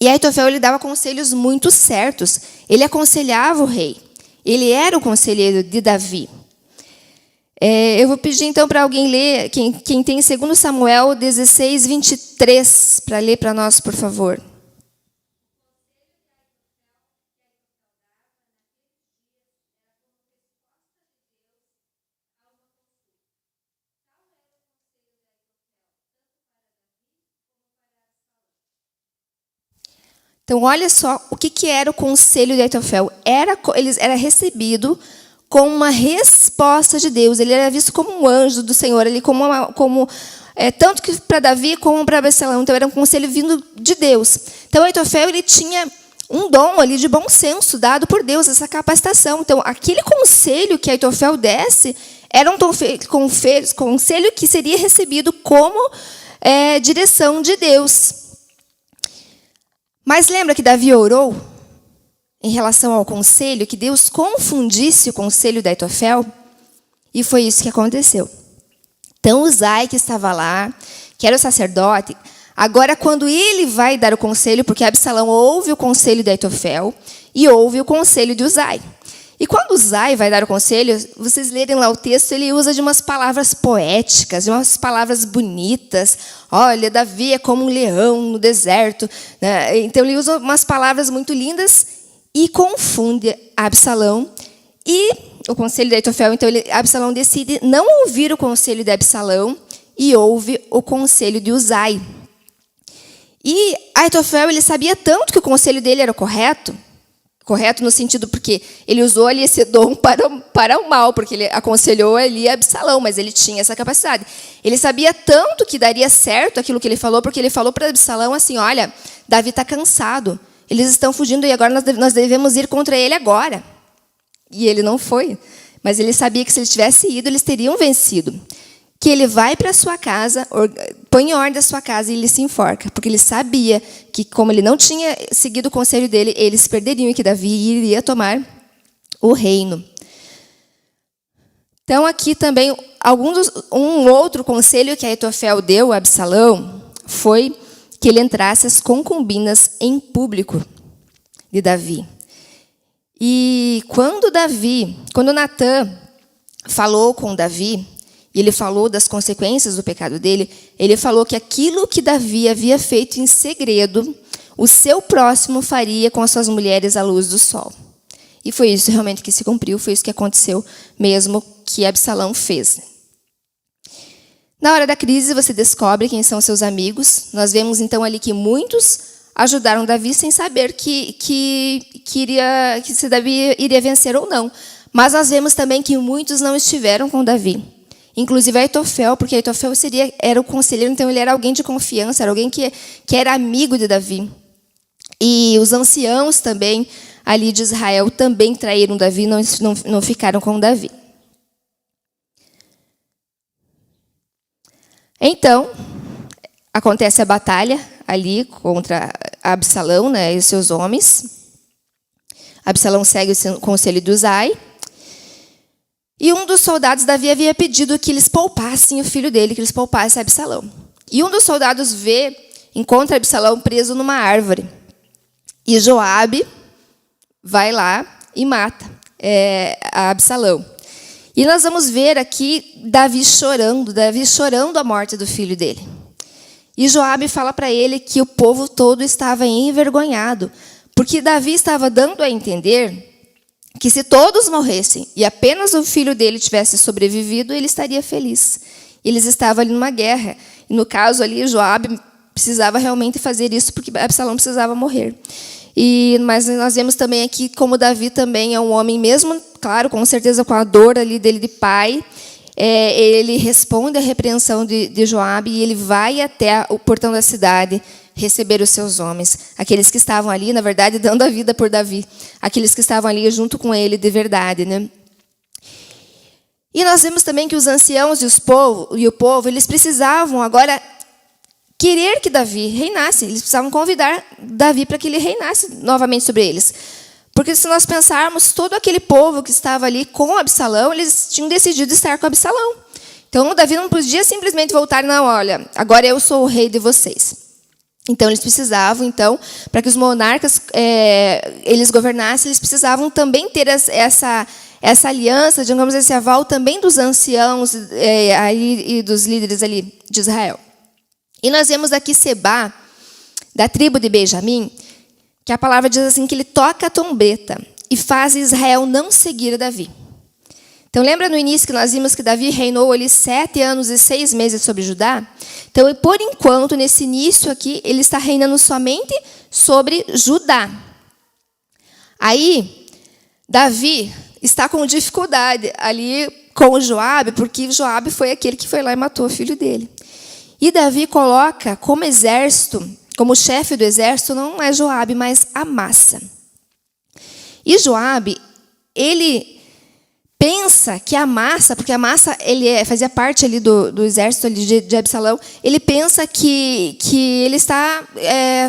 e Aitofel ele dava conselhos muito certos, ele aconselhava o rei, ele era o conselheiro de Davi. Eu vou pedir, então, para alguém ler, quem tem 2 Samuel 16, 23, para ler para nós, por favor. Então, olha só o que era o conselho de Aitofel. Ele era recebido como uma resposta de Deus. Ele era visto como um anjo do Senhor, tanto que para Davi como para Absalão. Então, era um conselho vindo de Deus. Então, Aitofel ele tinha um dom ali de bom senso dado por Deus, essa capacitação. Então, aquele conselho que Aitofel desse era um conselho que seria recebido como direção de Deus. Mas lembra que Davi orou em relação ao conselho, que Deus confundisse o conselho de Aitofel? E foi isso que aconteceu. Então, Uzai, que estava lá, que era o sacerdote, agora quando ele vai dar o conselho, porque Absalão ouve o conselho de Aitofel e ouve o conselho de Uzai. E quando Uzai vai dar o conselho, vocês lerem lá o texto, ele usa de umas palavras poéticas, de umas palavras bonitas. Olha, Davi é como um leão no deserto, né? Então, ele usa umas palavras muito lindas e confunde Absalão e o conselho de Aitofel. Então, Absalão decide não ouvir o conselho de Absalão e ouve o conselho de Uzai. E Aitofel, ele sabia tanto que o conselho dele era correto no sentido porque ele usou ali esse dom para o mal, porque ele aconselhou ali Absalão, mas ele tinha essa capacidade. Ele sabia tanto que daria certo aquilo que ele falou, porque ele falou para Absalão assim, olha, Davi está cansado, eles estão fugindo e agora nós devemos ir contra ele agora. E ele não foi, mas ele sabia que se ele tivesse ido, eles teriam vencido. Que ele vai para a sua casa, põe em ordem a sua casa e ele se enforca, porque ele sabia que, como ele não tinha seguido o conselho dele, eles perderiam e que Davi iria tomar o reino. Então, aqui também, um outro conselho que Aitofel deu a Absalão foi que ele entrasse as concubinas em público de Davi. E quando Natã falou com Davi, e ele falou das consequências do pecado dele, ele falou que aquilo que Davi havia feito em segredo, o seu próximo faria com as suas mulheres à luz do sol. E foi isso realmente que se cumpriu, foi isso que aconteceu mesmo que Absalão fez. Na hora da crise, você descobre quem são seus amigos. Nós vemos então ali que muitos ajudaram Davi sem saber que se Davi iria vencer ou não. Mas nós vemos também que muitos não estiveram com Davi. Inclusive Aitofel, porque Aitofel era o conselheiro, então ele era alguém de confiança, era alguém que era amigo de Davi. E os anciãos também, ali de Israel, também traíram Davi, não ficaram com Davi. Então, acontece a batalha ali contra Absalão, né, e seus homens. Absalão segue o conselho de Uzai. E um dos soldados, Davi havia pedido que eles poupassem o filho dele, que eles poupassem Absalão. E um dos soldados encontra Absalão preso numa árvore. E Joabe vai lá e mata Absalão. E nós vamos ver aqui Davi chorando a morte do filho dele. E Joabe fala para ele que o povo todo estava envergonhado, porque Davi estava dando a entender que se todos morressem e apenas o filho dele tivesse sobrevivido, ele estaria feliz. Eles estavam ali numa guerra. E no caso ali, Joabe precisava realmente fazer isso porque Absalão precisava morrer. Mas nós vemos também aqui como Davi também é um homem mesmo, claro, com certeza com a dor ali dele de pai, ele responde à repreensão de Joabe e ele vai até o portão da cidade receber os seus homens. Aqueles que estavam ali, na verdade, dando a vida por Davi. Aqueles que estavam ali junto com ele de verdade, né? E nós vemos também que os anciãos e o povo, eles precisavam agora querer que Davi reinasse. Eles precisavam convidar Davi para que ele reinasse novamente sobre eles. Porque se nós pensarmos, todo aquele povo que estava ali com Absalão, eles tinham decidido estar com Absalão. Então, Davi não podia simplesmente voltar e não, olha, agora eu sou o rei de vocês. Então, eles precisavam, para que os monarcas eles governassem, eles precisavam também ter essa aliança, digamos, esse aval também dos anciãos e dos líderes ali de Israel. E nós vemos aqui Seba, da tribo de Benjamim, que a palavra diz assim, que ele toca a trombeta e faz Israel não seguir Davi. Então, lembra no início que nós vimos que Davi reinou ali 7 anos e 6 meses sobre Judá? Então, por enquanto, nesse início aqui, ele está reinando somente sobre Judá. Aí, Davi está com dificuldade ali com Joabe, porque Joabe foi aquele que foi lá e matou o filho dele. E Davi coloca como exército, como chefe do exército, não é Joabe, mas Amassa. E Joabe, ele pensa que Amassa, porque Amassa ele fazia parte ali do exército ali de Absalão, ele pensa que ele está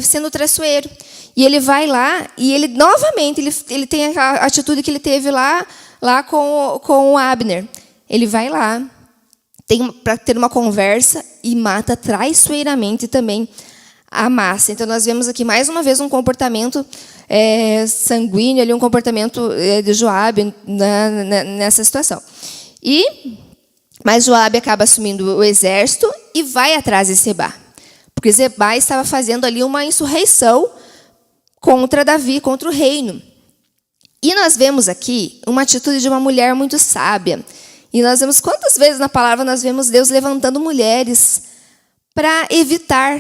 sendo traiçoeiro. E ele vai lá e ele novamente ele tem a atitude que ele teve lá com o Abner. Ele vai lá para ter uma conversa e mata traiçoeiramente também Amassa. Então nós vemos aqui mais uma vez um comportamento sanguíneo, ali, um comportamento de Joabe nessa situação. Mas Joabe acaba assumindo o exército e vai atrás de Seba, porque Seba estava fazendo ali uma insurreição contra Davi, contra o reino. E nós vemos aqui uma atitude de uma mulher muito sábia. E nós vemos quantas vezes na palavra nós vemos Deus levantando mulheres para evitar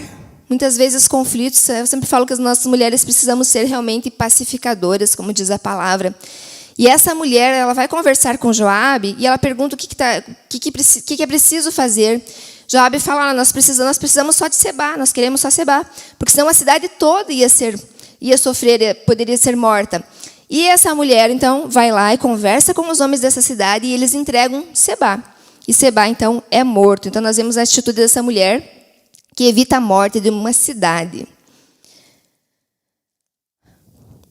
muitas vezes conflitos. Eu sempre falo que as nossas mulheres precisamos ser realmente pacificadoras, como diz a palavra. E essa mulher, ela vai conversar com Joabe e ela pergunta o que é preciso fazer. Joabe fala, nós precisamos só de Seba, nós queremos só Seba, porque senão a cidade toda ia sofrer, poderia ser morta. E essa mulher, então, vai lá e conversa com os homens dessa cidade e eles entregam Seba. E Seba, então, é morto. Então, nós vemos a atitude dessa mulher que evita a morte de uma cidade.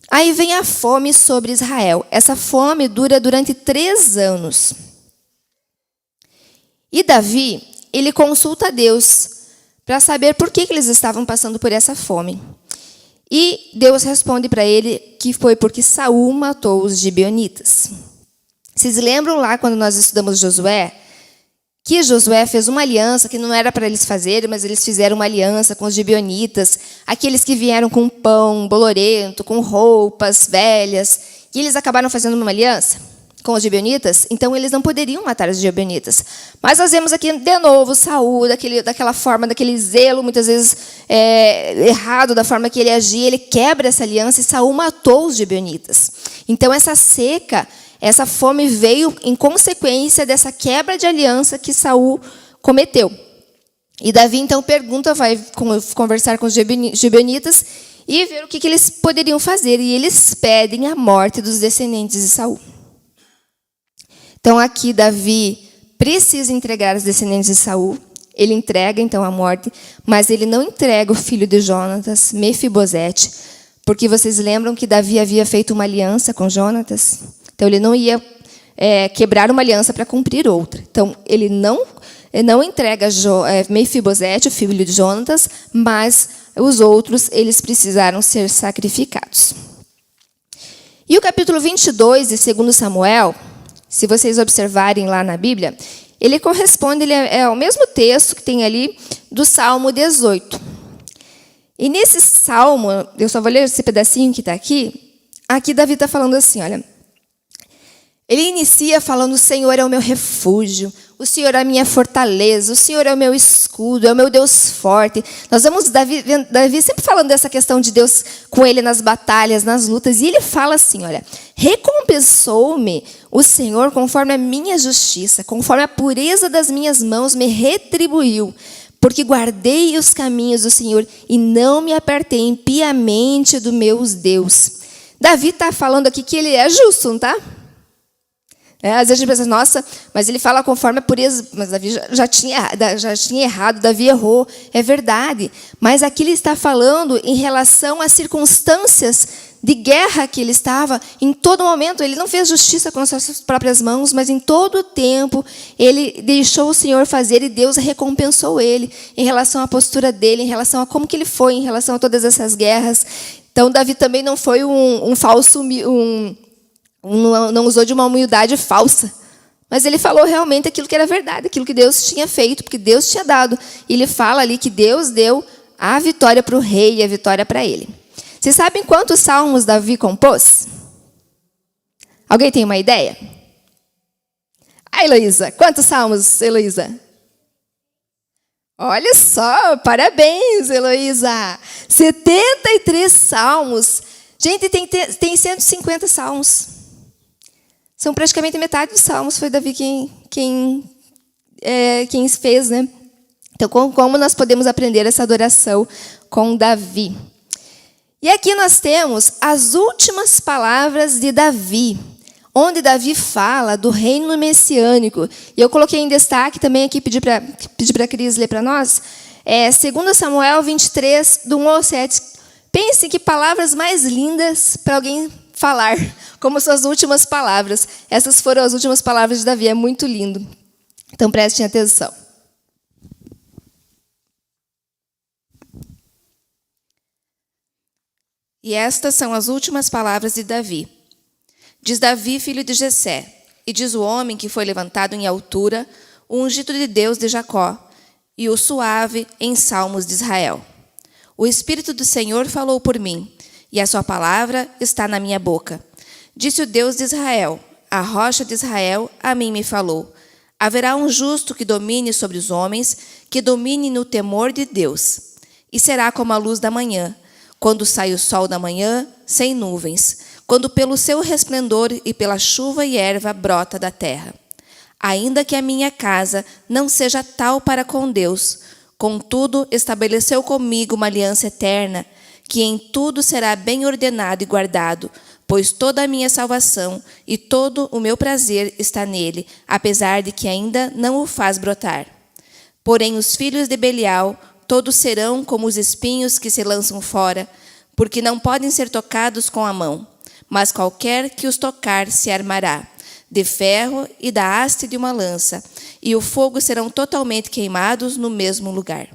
Aí vem a fome sobre Israel. Essa fome dura durante 3 anos. E Davi, ele consulta a Deus para saber por que eles estavam passando por essa fome. E Deus responde para ele que foi porque Saul matou os gibeonitas. Vocês lembram lá quando nós estudamos Josué? Que Josué fez uma aliança que não era para eles fazerem, mas eles fizeram uma aliança com os gibeonitas, aqueles que vieram com pão bolorento, com roupas velhas, e eles acabaram fazendo uma aliança com os gibeonitas, então eles não poderiam matar os gibeonitas. Mas nós vemos aqui de novo Saul, daquela forma, daquele zelo, muitas vezes errado, da forma que ele agia, ele quebra essa aliança e Saul matou os gibeonitas. Então essa seca, Essa fome veio em consequência dessa quebra de aliança que Saul cometeu. E Davi, então, vai conversar com os gibeonitas e ver o que eles poderiam fazer. E eles pedem a morte dos descendentes de Saul. Então, aqui, Davi precisa entregar os descendentes de Saul. Ele entrega, então, a morte, mas ele não entrega o filho de Jonatas, Mefibosete, porque vocês lembram que Davi havia feito uma aliança com Jonatas? Então, ele não ia quebrar uma aliança para cumprir outra. Então, ele não entrega Mefibosete, o filho de Jonatas, mas os outros, eles precisaram ser sacrificados. E o capítulo 22 de 2 Samuel, se vocês observarem lá na Bíblia, ele corresponde, ele é o mesmo texto que tem ali do Salmo 18. E nesse Salmo, eu só vou ler esse pedacinho que está aqui. Aqui Davi está falando assim, olha. Ele inicia falando: o Senhor é o meu refúgio, o Senhor é a minha fortaleza, o Senhor é o meu escudo, é o meu Deus forte. Nós vemos Davi sempre falando dessa questão de Deus com ele nas batalhas, nas lutas. E ele fala assim, olha: recompensou-me o Senhor conforme a minha justiça, conforme a pureza das minhas mãos me retribuiu, porque guardei os caminhos do Senhor e não me apartei impiamente do meu Deus. Davi está falando aqui que ele é justo, não está? Às vezes a gente pensa, nossa, mas ele fala conforme a pureza, mas Davi já tinha errado, Davi errou, é verdade. Mas aqui ele está falando em relação às circunstâncias de guerra que ele estava, em todo momento. Ele não fez justiça com as suas próprias mãos, mas em todo o tempo ele deixou o Senhor fazer e Deus recompensou ele em relação à postura dele, em relação a como que ele foi, em relação a todas essas guerras. Então, Davi também não foi um falso... não usou de uma humildade falsa, mas ele falou realmente aquilo que era verdade, aquilo que Deus tinha feito, porque Deus tinha dado. E ele fala ali que Deus deu a vitória para o rei e a vitória para ele. Vocês sabem quantos salmos Davi compôs? Alguém tem uma ideia? Heloísa, quantos salmos, Heloísa? Olha só, parabéns, Heloísa. 73 salmos. Gente, tem 150 salmos. São praticamente metade dos salmos, foi Davi quem fez, né? Então, como nós podemos aprender essa adoração com Davi? E aqui nós temos as últimas palavras de Davi, onde Davi fala do reino messiânico. E eu coloquei em destaque também aqui, pedi para a Cris ler para nós, 2 Samuel 23, do 1 ao 7. Pense que palavras mais lindas para alguém falar, como suas últimas palavras. Essas foram as últimas palavras de Davi, é muito lindo. Então, prestem atenção. E estas são as últimas palavras de Davi. Diz Davi, filho de Jessé, e diz o homem que foi levantado em altura, o ungido de Deus de Jacó, e o suave em salmos de Israel. O Espírito do Senhor falou por mim, e a sua palavra está na minha boca. Disse o Deus de Israel, a rocha de Israel, a mim me falou. Haverá um justo que domine sobre os homens, que domine no temor de Deus. E será como a luz da manhã, quando sai o sol da manhã, sem nuvens, quando pelo seu resplendor e pela chuva e erva brota da terra. Ainda que a minha casa não seja tal para com Deus, contudo estabeleceu comigo uma aliança eterna, que em tudo será bem ordenado e guardado, pois toda a minha salvação e todo o meu prazer está nele, apesar de que ainda não o faz brotar. Porém, os filhos de Belial, todos serão como os espinhos que se lançam fora, porque não podem ser tocados com a mão, mas qualquer que os tocar se armará, de ferro e da haste de uma lança, e o fogo serão totalmente queimados no mesmo lugar.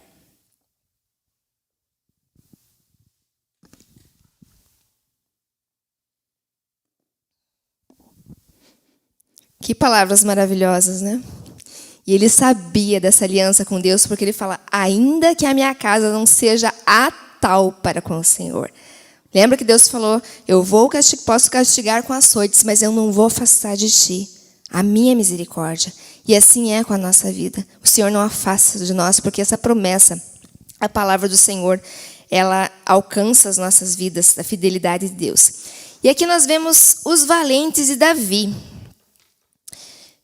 Que palavras maravilhosas, né? E ele sabia dessa aliança com Deus, porque ele fala, ainda que a minha casa não seja a tal para com o Senhor. Lembra que Deus falou, eu posso castigar com açoites, mas eu não vou afastar de ti a minha misericórdia. E assim é com a nossa vida. O Senhor não afasta de nós, porque essa promessa, a palavra do Senhor, ela alcança as nossas vidas, a fidelidade de Deus. E aqui nós vemos os valentes de Davi.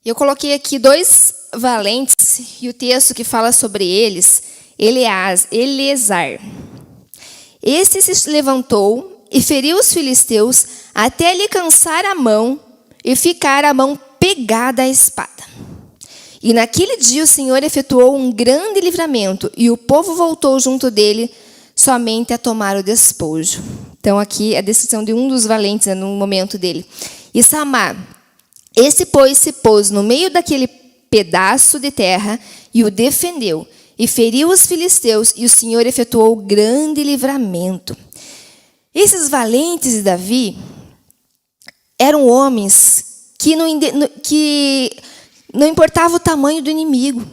Eu coloquei aqui 2 valentes, e o texto que fala sobre eles, Eleazar. Esse se levantou e feriu os filisteus até lhe cansar a mão e ficar a mão pegada à espada. E naquele dia o Senhor efetuou um grande livramento, e o povo voltou junto dele somente a tomar o despojo. Então aqui é a descrição de um dos valentes, no momento dele. E Samá, esse pois se pôs no meio daquele pedaço de terra e o defendeu, e feriu os filisteus, e o Senhor efetuou grande livramento. Esses valentes de Davi eram homens que não importava o tamanho do inimigo,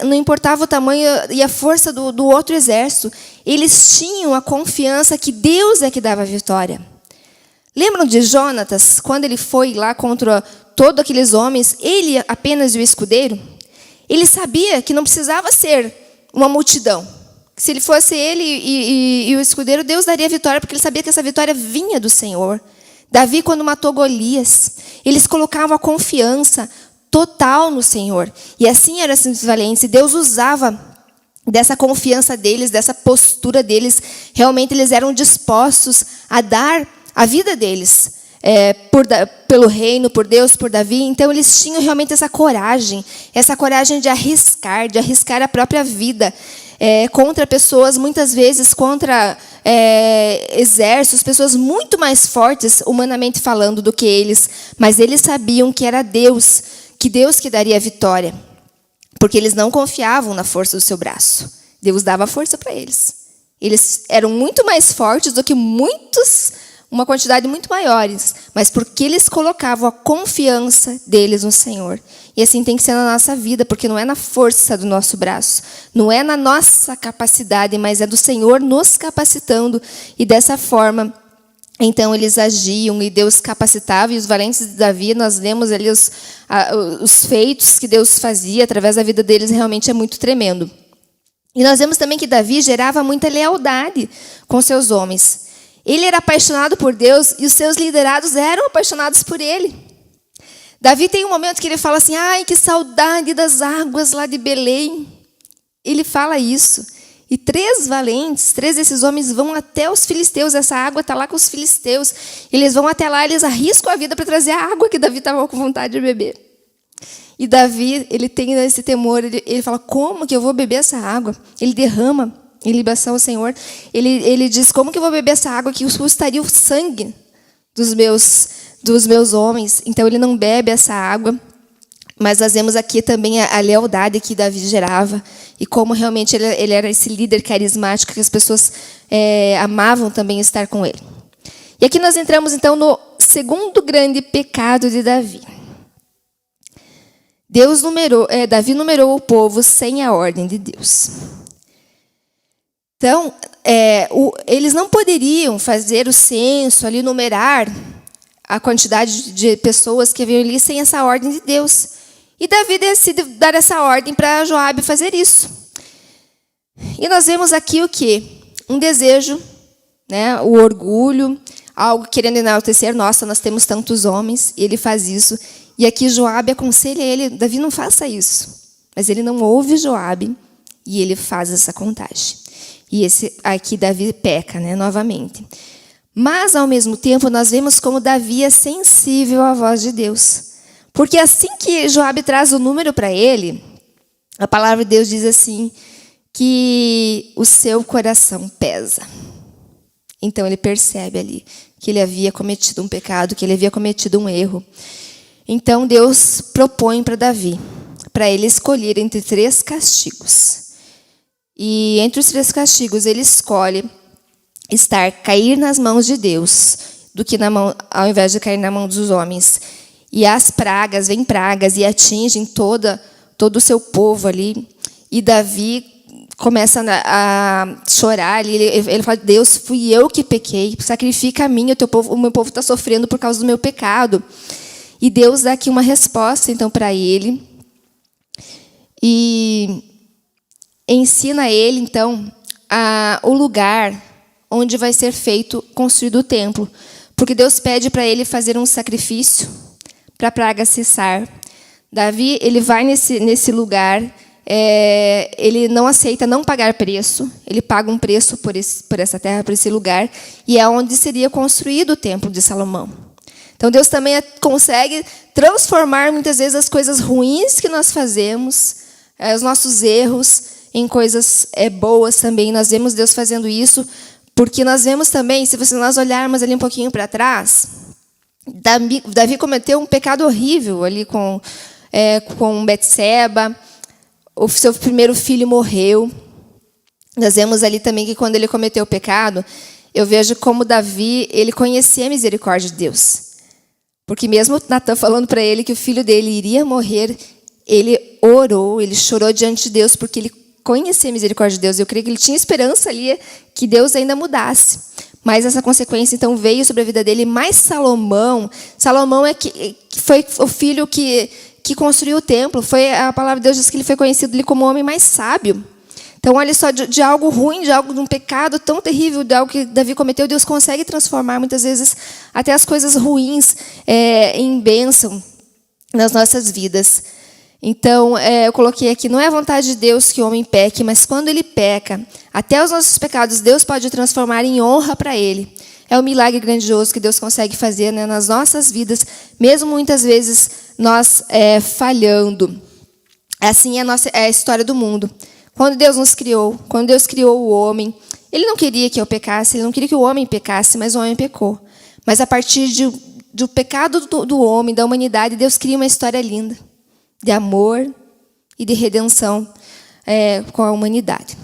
não importava o tamanho e a força do outro exército. Eles tinham a confiança que Deus é que dava a vitória. Lembram de Jonatas, quando ele foi lá contra todos aqueles homens, ele apenas o escudeiro? Ele sabia que não precisava ser uma multidão. Se ele fosse ele e o escudeiro, Deus daria a vitória, porque ele sabia que essa vitória vinha do Senhor. Davi, quando matou Golias, eles colocavam a confiança total no Senhor. E assim eram esses valentes. E Deus usava dessa confiança deles, dessa postura deles. Realmente eles eram dispostos a dar a vida deles pelo reino, por Deus, por Davi. Então eles tinham realmente essa coragem de arriscar a própria vida contra pessoas, muitas vezes contra exércitos, pessoas muito mais fortes, humanamente falando, do que eles. Mas eles sabiam que era Deus que daria a vitória, porque eles não confiavam na força do seu braço. Deus dava força para eles. Eles eram muito mais fortes do que uma quantidade muito maiores, mas porque eles colocavam a confiança deles no Senhor. E assim tem que ser na nossa vida, porque não é na força do nosso braço, não é na nossa capacidade, mas é do Senhor nos capacitando. E dessa forma, então, eles agiam e Deus capacitava. E os valentes de Davi, nós vemos ali os feitos que Deus fazia através da vida deles, realmente é muito tremendo. E nós vemos também que Davi gerava muita lealdade com seus homens. Ele era apaixonado por Deus e os seus liderados eram apaixonados por ele. Davi tem um momento que ele fala assim: ai, que saudade das águas lá de Belém. Ele fala isso. E 3 desses homens vão até os filisteus. Essa água está lá com os filisteus. Eles vão até lá, eles arriscam a vida para trazer a água que Davi estava com vontade de beber. E Davi, ele tem esse temor. Ele fala: como que eu vou beber essa água? Ele derrama em libação ao Senhor. Ele diz: como que eu vou beber essa água que custaria o sangue dos meus homens? Então ele não bebe essa água. Mas nós vemos aqui também a lealdade que Davi gerava e como realmente ele era esse líder carismático que as pessoas amavam também estar com ele. E aqui nós entramos então no segundo grande pecado de Davi. Davi numerou o povo sem a ordem de Deus. Então, eles não poderiam fazer o censo ali, numerar a quantidade de pessoas que haviam ali sem essa ordem de Deus. E Davi decide dar essa ordem para Joabe fazer isso. E nós vemos aqui o quê? Um desejo, né? O orgulho, algo querendo enaltecer. Nossa, nós temos tantos homens, e ele faz isso. E aqui Joabe aconselha ele: Davi, não faça isso. Mas ele não ouve Joabe e ele faz essa contagem. E aqui Davi peca, né? Novamente. Mas, ao mesmo tempo, nós vemos como Davi é sensível à voz de Deus. Porque assim que Joabe traz o número para ele, a palavra de Deus diz assim, que o seu coração pesa. Então ele percebe ali que ele havia cometido um pecado, que ele havia cometido um erro. Então Deus propõe para Davi, para ele escolher entre 3 castigos. E entre os 3 castigos ele escolhe cair nas mãos de Deus, ao invés de cair na mão dos homens. E as pragas, vêm pragas e atingem todo o seu povo ali. E Davi começa a chorar ali. Ele fala: Deus, fui eu que pequei, sacrifica a mim, o meu povo está sofrendo por causa do meu pecado. E Deus dá aqui uma resposta então para ele. E ensina ele então o lugar onde vai ser construído o templo. Porque Deus pede para ele fazer um sacrifício para a praga cessar. Davi, ele vai nesse lugar, ele não aceita não pagar preço, ele paga um preço por essa terra, por esse lugar, e é onde seria construído o templo de Salomão. Então, Deus também consegue transformar, muitas vezes, as coisas ruins que nós fazemos, os nossos erros, em coisas boas também. Nós vemos Deus fazendo isso, porque nós vemos também, se nós olharmos ali um pouquinho para trás, Davi cometeu um pecado horrível ali com Betseba. O seu primeiro filho morreu. Nós vemos ali também que quando ele cometeu o pecado, eu vejo como Davi, ele conhecia a misericórdia de Deus. Porque mesmo Natan falando para ele que o filho dele iria morrer, ele orou, ele chorou diante de Deus, porque ele conhecia a misericórdia de Deus. Eu creio que ele tinha esperança ali que Deus ainda mudasse. Mas essa consequência, então, veio sobre a vida dele. Mas Salomão que foi o filho que construiu o templo. A palavra de Deus diz que ele foi conhecido ali como o homem mais sábio. Então, olha só, de algo ruim, de um pecado tão terrível, de algo que Davi cometeu, Deus consegue transformar, muitas vezes, até as coisas ruins em bênção nas nossas vidas. Então, eu coloquei aqui, não é a vontade de Deus que o homem peque, mas quando ele peca, até os nossos pecados, Deus pode transformar em honra para ele. É um milagre grandioso que Deus consegue fazer, né, nas nossas vidas, mesmo muitas vezes nós falhando. Assim é a história do mundo. Quando Deus nos criou, quando Deus criou o homem, Ele não queria que eu pecasse, Ele não queria que o homem pecasse, mas o homem pecou. Mas a partir do pecado do homem, da humanidade, Deus cria uma história linda de amor e de redenção com a humanidade.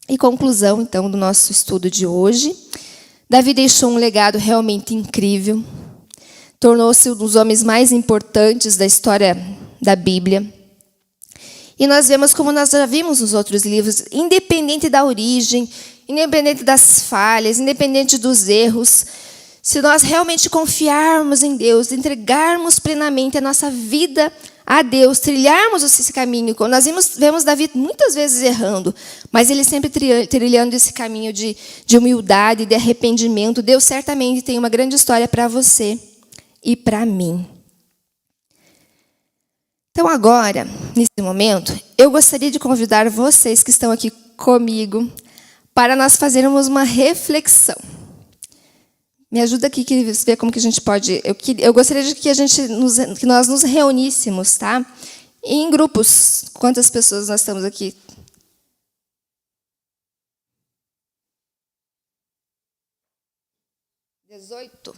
E conclusão, então, do nosso estudo de hoje. Davi deixou um legado realmente incrível. Tornou-se um dos homens mais importantes da história da Bíblia. E nós vemos, como nós já vimos nos outros livros, independente da origem, independente das falhas, independente dos erros, se nós realmente confiarmos em Deus, entregarmos plenamente a nossa vida a Deus, trilharmos esse caminho. Nós vemos Davi muitas vezes errando, mas ele sempre trilhando esse caminho de humildade, de arrependimento. Deus certamente tem uma grande história para você e para mim. Então, agora, nesse momento, eu gostaria de convidar vocês que estão aqui comigo para nós fazermos uma reflexão. Me ajuda aqui a ver como que a gente pode... Eu gostaria de que nós nos reuníssemos, tá? Em grupos. Quantas pessoas nós estamos aqui? 18.